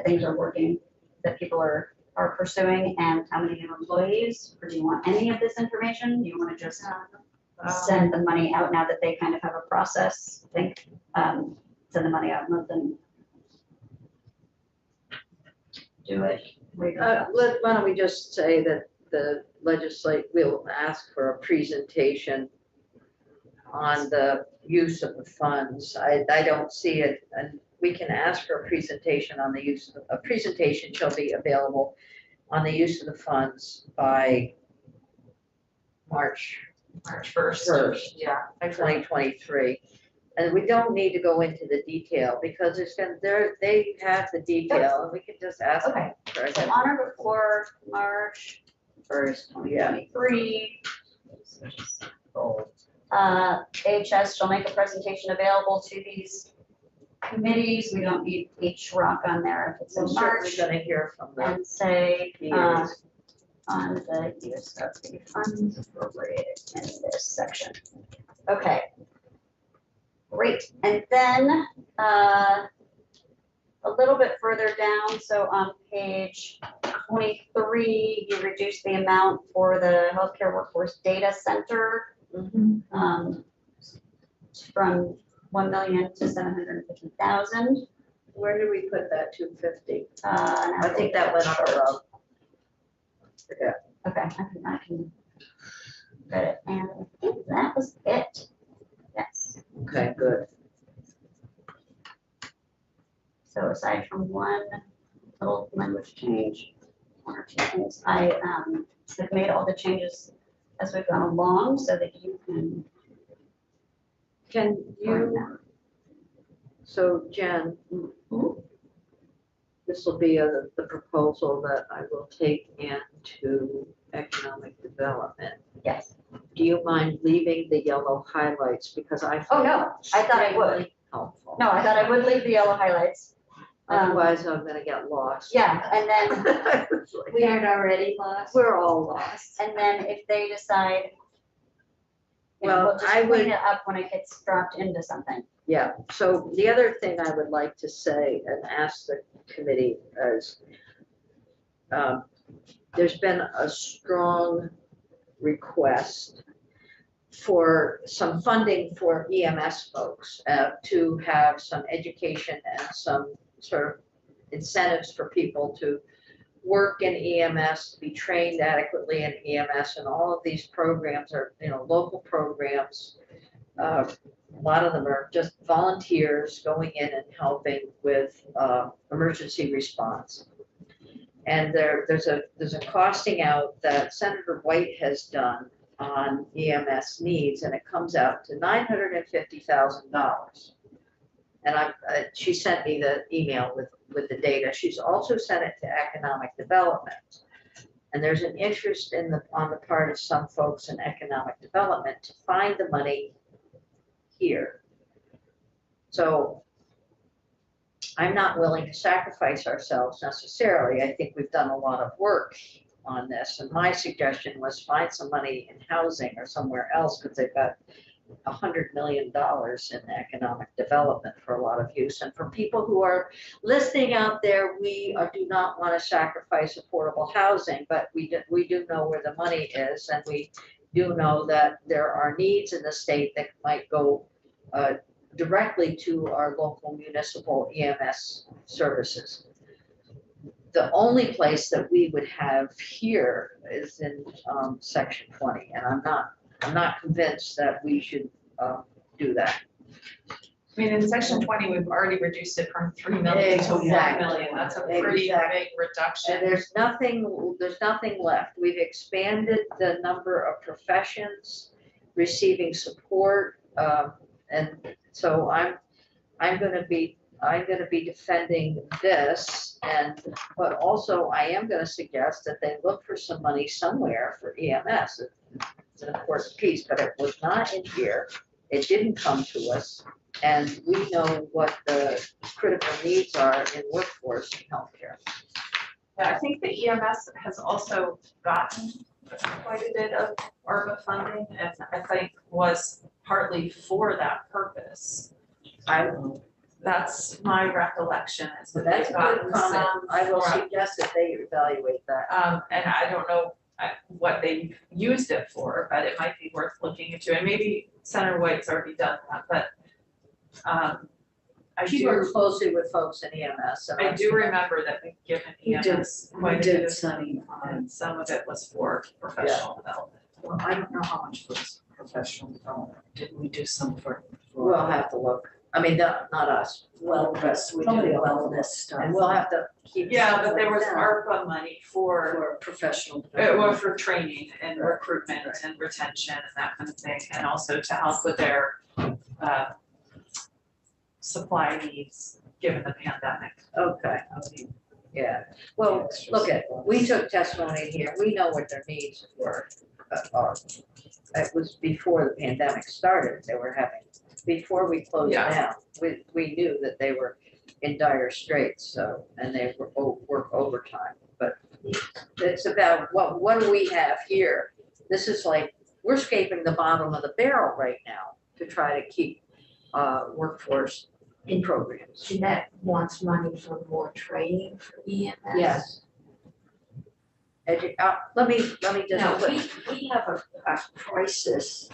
[SPEAKER 7] things are working, that people are pursuing, and how many new employees, or do you want any of this information? Do you want to just send the money out now that they kind of have a process? Send the money out and let them do it.
[SPEAKER 2] Why don't we just say that the will ask for a presentation on the use of the funds. I don't see it, and we can ask for a presentation on the use of, a presentation shall be available on the use of the funds by March
[SPEAKER 4] 1st. Yeah.
[SPEAKER 2] 2023. And we don't need to go into the detail because they have the detail and we can just ask.
[SPEAKER 7] Okay.
[SPEAKER 2] for it.
[SPEAKER 7] So on or before March 1st, 2023. AHS shall make a presentation available to these committees. We don't need each rock on there if it's in
[SPEAKER 2] We're
[SPEAKER 7] March.
[SPEAKER 2] certainly gonna hear from them.
[SPEAKER 7] And say,
[SPEAKER 2] Yes.
[SPEAKER 7] on the use of the funds appropriated in this section. Okay. Great, and then a little bit further down, so on page 23, you reduce the amount for the Healthcare Workforce Data Center from 1 million to 750,000.
[SPEAKER 2] Where do we put that 250?
[SPEAKER 7] I
[SPEAKER 2] think that went up above.
[SPEAKER 7] Okay, I can get it, and I think that was it. Yes.
[SPEAKER 2] Okay, good.
[SPEAKER 7] So aside from one little language change, one or two things, I have made all the changes as we've gone along so that you can.
[SPEAKER 2] Can you, so Jen, this will be the proposal that I will take into economic development.
[SPEAKER 7] Yes.
[SPEAKER 2] Do you mind leaving the yellow highlights because I
[SPEAKER 7] Oh,
[SPEAKER 2] find
[SPEAKER 7] no, I thought I would.
[SPEAKER 2] extremely helpful.
[SPEAKER 7] No, I thought I would leave the yellow highlights.
[SPEAKER 2] Otherwise, I'm gonna get lost.
[SPEAKER 7] Yeah, and then
[SPEAKER 5] We aren't already lost.
[SPEAKER 2] We're all lost.
[SPEAKER 7] and then if they decide.
[SPEAKER 2] Well,
[SPEAKER 7] We'll just
[SPEAKER 2] I would-
[SPEAKER 7] clean it up when it gets dropped into something.
[SPEAKER 2] Yeah, so the other thing I would like to say and ask the committee is, there's been a strong request for some funding for EMS folks, to have some education and some sort of incentives for people to work in EMS, to be trained adequately in EMS, and all of these programs are, local programs. A lot of them are just volunteers going in and helping with emergency response. And there's a costing out that Senator White has done on EMS needs, and it comes out to $950,000. And she sent me the email with the data. She's also sent it to economic development. And there's an interest on the part of some folks in economic development to find the money here. So I'm not willing to sacrifice ourselves necessarily. I think we've done a lot of work on this. And my suggestion was find some money in housing or somewhere else because they've got $100 million in economic development for a lot of use. And for people who are listening out there, we do not want to sacrifice affordable housing, but we do know where the money is, and we do know that there are needs in the state that might go directly to our local municipal EMS services. The only place that we would have here is in section 20, and I'm not convinced that we should do that.
[SPEAKER 4] I mean, in section 20, we've already reduced it from 3 million to 1
[SPEAKER 2] Exactly.
[SPEAKER 4] million. That's a pretty
[SPEAKER 2] Exactly.
[SPEAKER 4] big reduction.
[SPEAKER 2] And there's nothing left. We've expanded the number of professions receiving support. And so I'm gonna be defending this, but also I am gonna suggest that they look for some money somewhere for EMS. It's an important piece, but it was not in here. It didn't come to us. And we know what the critical needs are in workforce and healthcare.
[SPEAKER 4] Yeah, I think the EMS has also gotten quite a bit of ARPA funding, and I think was partly for that purpose. That's my recollection, is that
[SPEAKER 2] That's
[SPEAKER 4] they've
[SPEAKER 2] a good
[SPEAKER 4] gotten
[SPEAKER 2] comment.
[SPEAKER 4] some.
[SPEAKER 2] I will
[SPEAKER 4] from-
[SPEAKER 2] suggest that they evaluate that.
[SPEAKER 4] And I don't know what they used it for, but it might be worth looking into, and maybe Senator White's already done that, but I
[SPEAKER 2] She
[SPEAKER 4] do,
[SPEAKER 2] works closely with folks in EMS. And
[SPEAKER 4] I do remember that we've given
[SPEAKER 9] We did-
[SPEAKER 4] EMS
[SPEAKER 9] We
[SPEAKER 4] quite a bit
[SPEAKER 9] did
[SPEAKER 4] of,
[SPEAKER 9] study on,
[SPEAKER 4] and some of it was for professional development.
[SPEAKER 9] well, I don't know how much was professional development. Did we do some for?
[SPEAKER 2] We'll have to look. I mean, not us.
[SPEAKER 9] Wellness, we did
[SPEAKER 2] Somebody will.
[SPEAKER 9] wellness stuff.
[SPEAKER 2] And we'll have to keep.
[SPEAKER 4] Yeah, but there was
[SPEAKER 2] Yeah.
[SPEAKER 4] ARPA money for,
[SPEAKER 9] For professional
[SPEAKER 4] well,
[SPEAKER 9] development.
[SPEAKER 4] for training and recruitment and retention and that kind of thing, and also to help with their supply needs, given the pandemic.
[SPEAKER 2] Okay, yeah. Well, look we took testimony here. We know what their needs were. It was before the pandemic started. They were having, before we closed
[SPEAKER 4] Yeah.
[SPEAKER 2] down, we knew that they were in dire straits, so, and they were work overtime. But it's about, what do we have here? This is like, we're scraping the bottom of the barrel right now to try to keep workforce in programs.
[SPEAKER 5] Jeanette wants money for more training for EMS.
[SPEAKER 2] Yes. Let me just.
[SPEAKER 5] Now,
[SPEAKER 2] put-
[SPEAKER 5] we have a crisis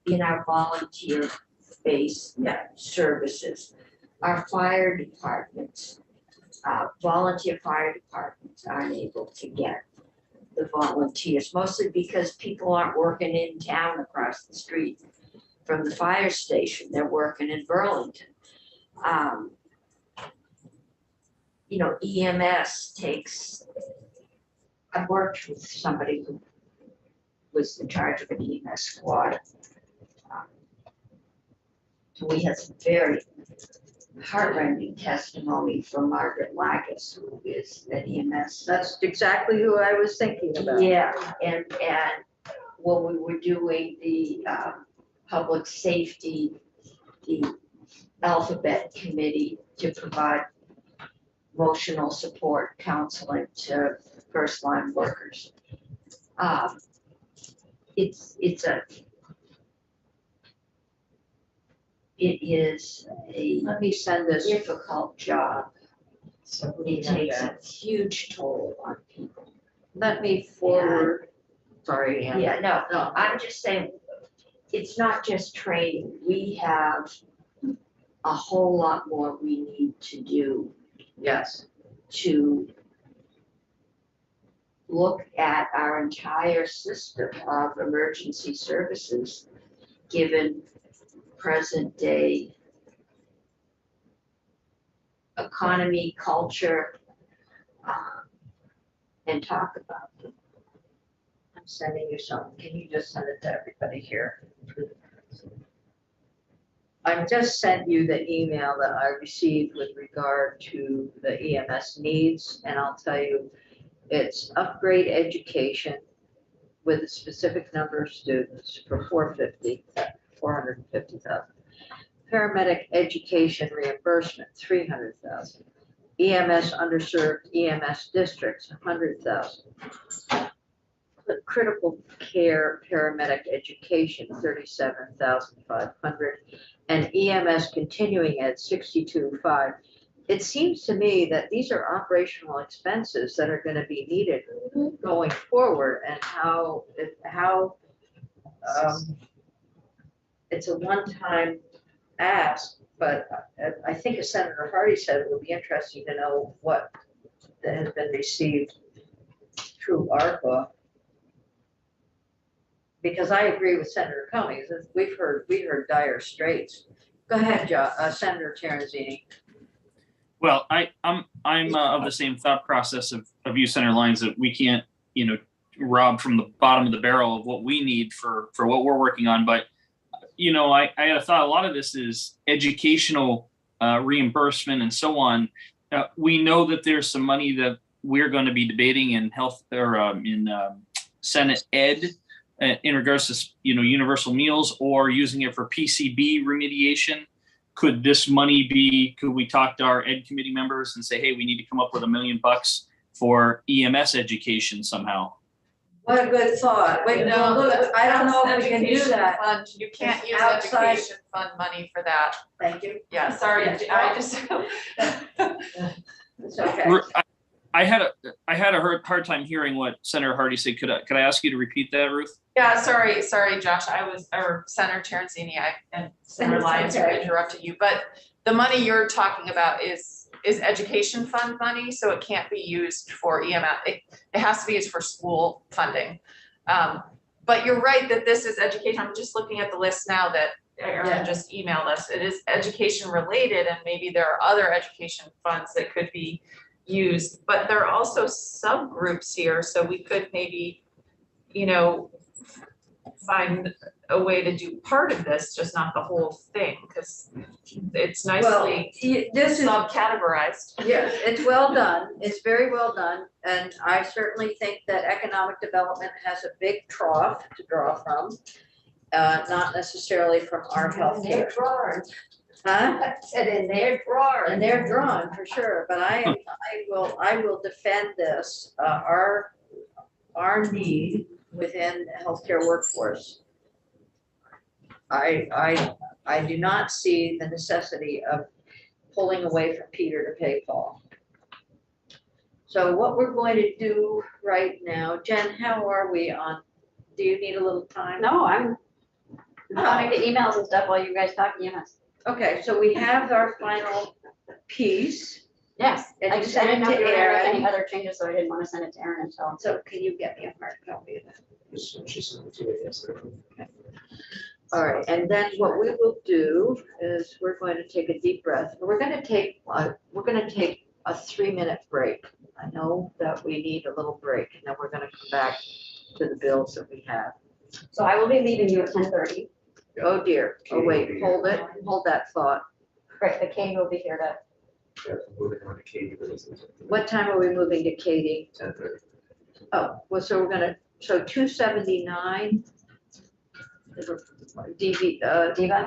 [SPEAKER 5] in our volunteer-based services. Our fire departments, volunteer fire departments aren't able to get the volunteers, mostly because people aren't working in town across the street from the fire station. They're working in Burlington. You know, EMS takes, I worked with somebody who was in charge of an EMS squad. We had some very heartrending testimony from Margaret Lacus, who is an EMS.
[SPEAKER 2] That's exactly who I was thinking about.
[SPEAKER 5] Yeah, and when we were doing the public safety, the alphabet committee to provide emotional support, counseling to first line workers. It is a
[SPEAKER 2] Let me send this.
[SPEAKER 5] difficult job. It takes a huge toll on people.
[SPEAKER 2] Let me forward. Sorry, Ann.
[SPEAKER 5] Yeah, no, I'm just saying, it's not just training. We have a whole lot more we need to do
[SPEAKER 2] Yes.
[SPEAKER 5] to look at our entire system of emergency services, given present day economy, culture, and talk about them.
[SPEAKER 2] I'm sending you something. Can you just send it to everybody here? I've just sent you the email that I received with regard to the EMS needs, and I'll tell you, it's upgrade education with a specific number of students for 450,000. Paramedic education reimbursement, 300,000. EMS underserved EMS districts, 100,000. Critical care paramedic education, 37,500. And EMS continuing at 62.5. It seems to me that these are operational expenses that are going to be needed going forward, and how it's a one-time ask, but I think as Senator Hardy said, it would be interesting to know what that has been received through ARPA. Because I agree with Senator Cummings, we've heard dire straits Go ahead, Senator Terenzini.
[SPEAKER 10] Well, I'm of the same thought process of you, Senator Lyons, that we can't, rob from the bottom of the barrel of what we need for what we're working on. But, I had a thought, a lot of this is educational reimbursement and so on. We know that there's some money that we're going to be debating in health or in Senate Ed in regards to, universal meals or using it for PCB remediation. Could this money could we talk to our Ed committee members and say, hey, we need to come up with $1 million for EMS education somehow?
[SPEAKER 2] What a good thought. Wait, no, look, I don't know if we can do
[SPEAKER 4] Education
[SPEAKER 2] that.
[SPEAKER 4] fund, you can't
[SPEAKER 2] It's
[SPEAKER 4] use
[SPEAKER 2] outside.
[SPEAKER 4] education fund money for that.
[SPEAKER 2] Thank you.
[SPEAKER 4] Yeah, sorry, I just.
[SPEAKER 2] It's okay.
[SPEAKER 10] I had a hard time hearing what Senator Hardy said. Could I ask you to repeat that, Ruth?
[SPEAKER 4] Yeah, sorry, Josh, or Senator Terenzini, and Senator Lyons who interrupted you, but the money you're talking about is education fund money, so it can't be used for EMS. It has to be used for school funding. But you're right that this is education. I'm just looking at the list now that Erin just emailed us. It is education related, and maybe there are other education funds that could be used, but there are also subgroups here, so we could maybe, find a way to do part of this, just not the whole thing, because it's nicely
[SPEAKER 2] This is,
[SPEAKER 4] subcategorized.
[SPEAKER 2] yes, it's well done. It's very well done. And I certainly think that economic development has a big trough to draw from, not necessarily from our healthcare. Huh?
[SPEAKER 5] I said in their drawer.
[SPEAKER 2] And they're drawn for sure, but I will defend this, our need within the healthcare workforce. I do not see the necessity of pulling away from Peter to pay Paul. So what we're going to do right now, Jen, how are we on? Do you need a little time?
[SPEAKER 7] No, I'm responding to emails and stuff while you guys talk EMS.
[SPEAKER 2] Okay, so we have our final piece.
[SPEAKER 7] Yes,
[SPEAKER 2] And
[SPEAKER 7] I
[SPEAKER 2] you
[SPEAKER 7] just
[SPEAKER 2] send
[SPEAKER 7] didn't
[SPEAKER 2] it
[SPEAKER 7] know
[SPEAKER 2] to
[SPEAKER 7] if there were
[SPEAKER 2] Erin.
[SPEAKER 7] any other changes, so I didn't want to send it to Erin until.
[SPEAKER 2] So can you get me a hard copy of that?
[SPEAKER 8] Yes.
[SPEAKER 2] All right, and then what we will do is we're going to take a deep breath. We're going to take a 3-minute break. I know that we need a little break, and then we're going to come back to the bills that we have.
[SPEAKER 7] So I will be leaving you at 10:30.
[SPEAKER 2] Oh dear. Oh wait, hold it. Hold that thought.
[SPEAKER 7] Right, the Kate will be here to.
[SPEAKER 8] Yeah, moving on to Katie, but it's
[SPEAKER 2] What time are we moving to Katie?
[SPEAKER 8] 10:30.
[SPEAKER 2] Oh, well, so we're gonna, so 279.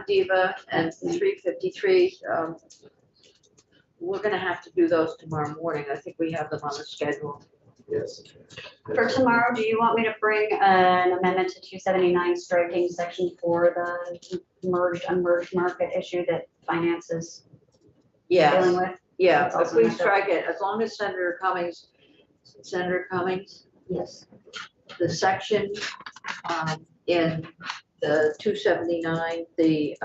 [SPEAKER 2] Diva and 353. We're gonna have to do those tomorrow morning. I think we have them on the schedule.
[SPEAKER 8] Yes.
[SPEAKER 7] For tomorrow, do you want me to bring an amendment to 279 striking section 4, the unmerged market issue that finance is dealing
[SPEAKER 2] Yeah,
[SPEAKER 7] with?
[SPEAKER 2] yeah,
[SPEAKER 7] That's
[SPEAKER 2] if
[SPEAKER 7] also
[SPEAKER 2] we
[SPEAKER 7] not
[SPEAKER 2] strike it, as long as Senator Cummings,
[SPEAKER 7] Yes.
[SPEAKER 2] the section in the 279, the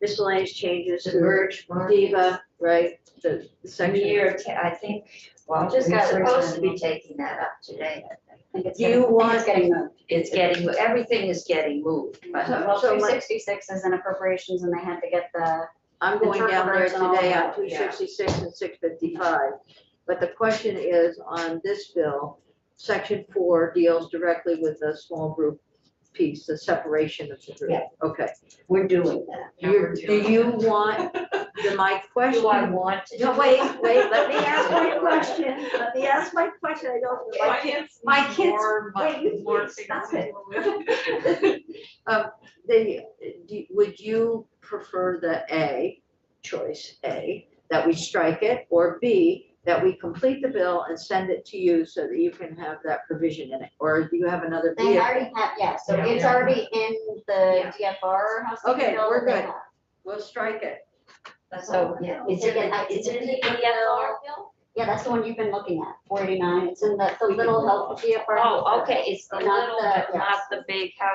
[SPEAKER 2] miscellaneous changes,
[SPEAKER 5] The merge market.
[SPEAKER 2] Diva, right, the section.
[SPEAKER 5] I think, well,
[SPEAKER 7] Just
[SPEAKER 5] we're
[SPEAKER 7] got
[SPEAKER 5] supposed to be
[SPEAKER 7] moved.
[SPEAKER 5] taking that up today. I think.
[SPEAKER 7] I think it's
[SPEAKER 2] Do
[SPEAKER 7] getting-
[SPEAKER 2] you
[SPEAKER 7] I think
[SPEAKER 2] want-
[SPEAKER 7] it's getting moved.
[SPEAKER 5] It's getting, everything is getting moved, but
[SPEAKER 7] Well,
[SPEAKER 2] So my-
[SPEAKER 7] 266 is in appropriations and they had to get the,
[SPEAKER 2] I'm going down there
[SPEAKER 7] interpreters and all
[SPEAKER 2] today on
[SPEAKER 7] that,
[SPEAKER 2] 266 and 655. But the question is, on this bill, section 4 deals directly with the small group piece, the separation of the group.
[SPEAKER 5] Yeah.
[SPEAKER 2] Okay.
[SPEAKER 5] we're doing that.
[SPEAKER 2] Do you want, my question?
[SPEAKER 5] Do I want to?
[SPEAKER 2] No, wait, let me ask my question. Let me ask my question. I don't, my kids, wait, you can't stop it. Would you prefer the choice A, that we strike it, or B, that we complete the bill and send it to you so that you can have that provision in it? Or do you have another
[SPEAKER 7] they
[SPEAKER 2] vehicle?
[SPEAKER 7] already have, yeah, so
[SPEAKER 4] Yeah.
[SPEAKER 7] it's already in the DFR house.
[SPEAKER 2] Okay,
[SPEAKER 7] bill
[SPEAKER 2] we're
[SPEAKER 7] that they
[SPEAKER 2] good.
[SPEAKER 7] have.
[SPEAKER 2] We'll strike it.
[SPEAKER 5] So, yeah, it's in the DFR bill?
[SPEAKER 7] Yeah, that's the one you've been looking at, 489. It's in the little health DFR.
[SPEAKER 5] Oh, okay, it's the
[SPEAKER 7] Not
[SPEAKER 5] little,
[SPEAKER 7] the-
[SPEAKER 5] not the big house.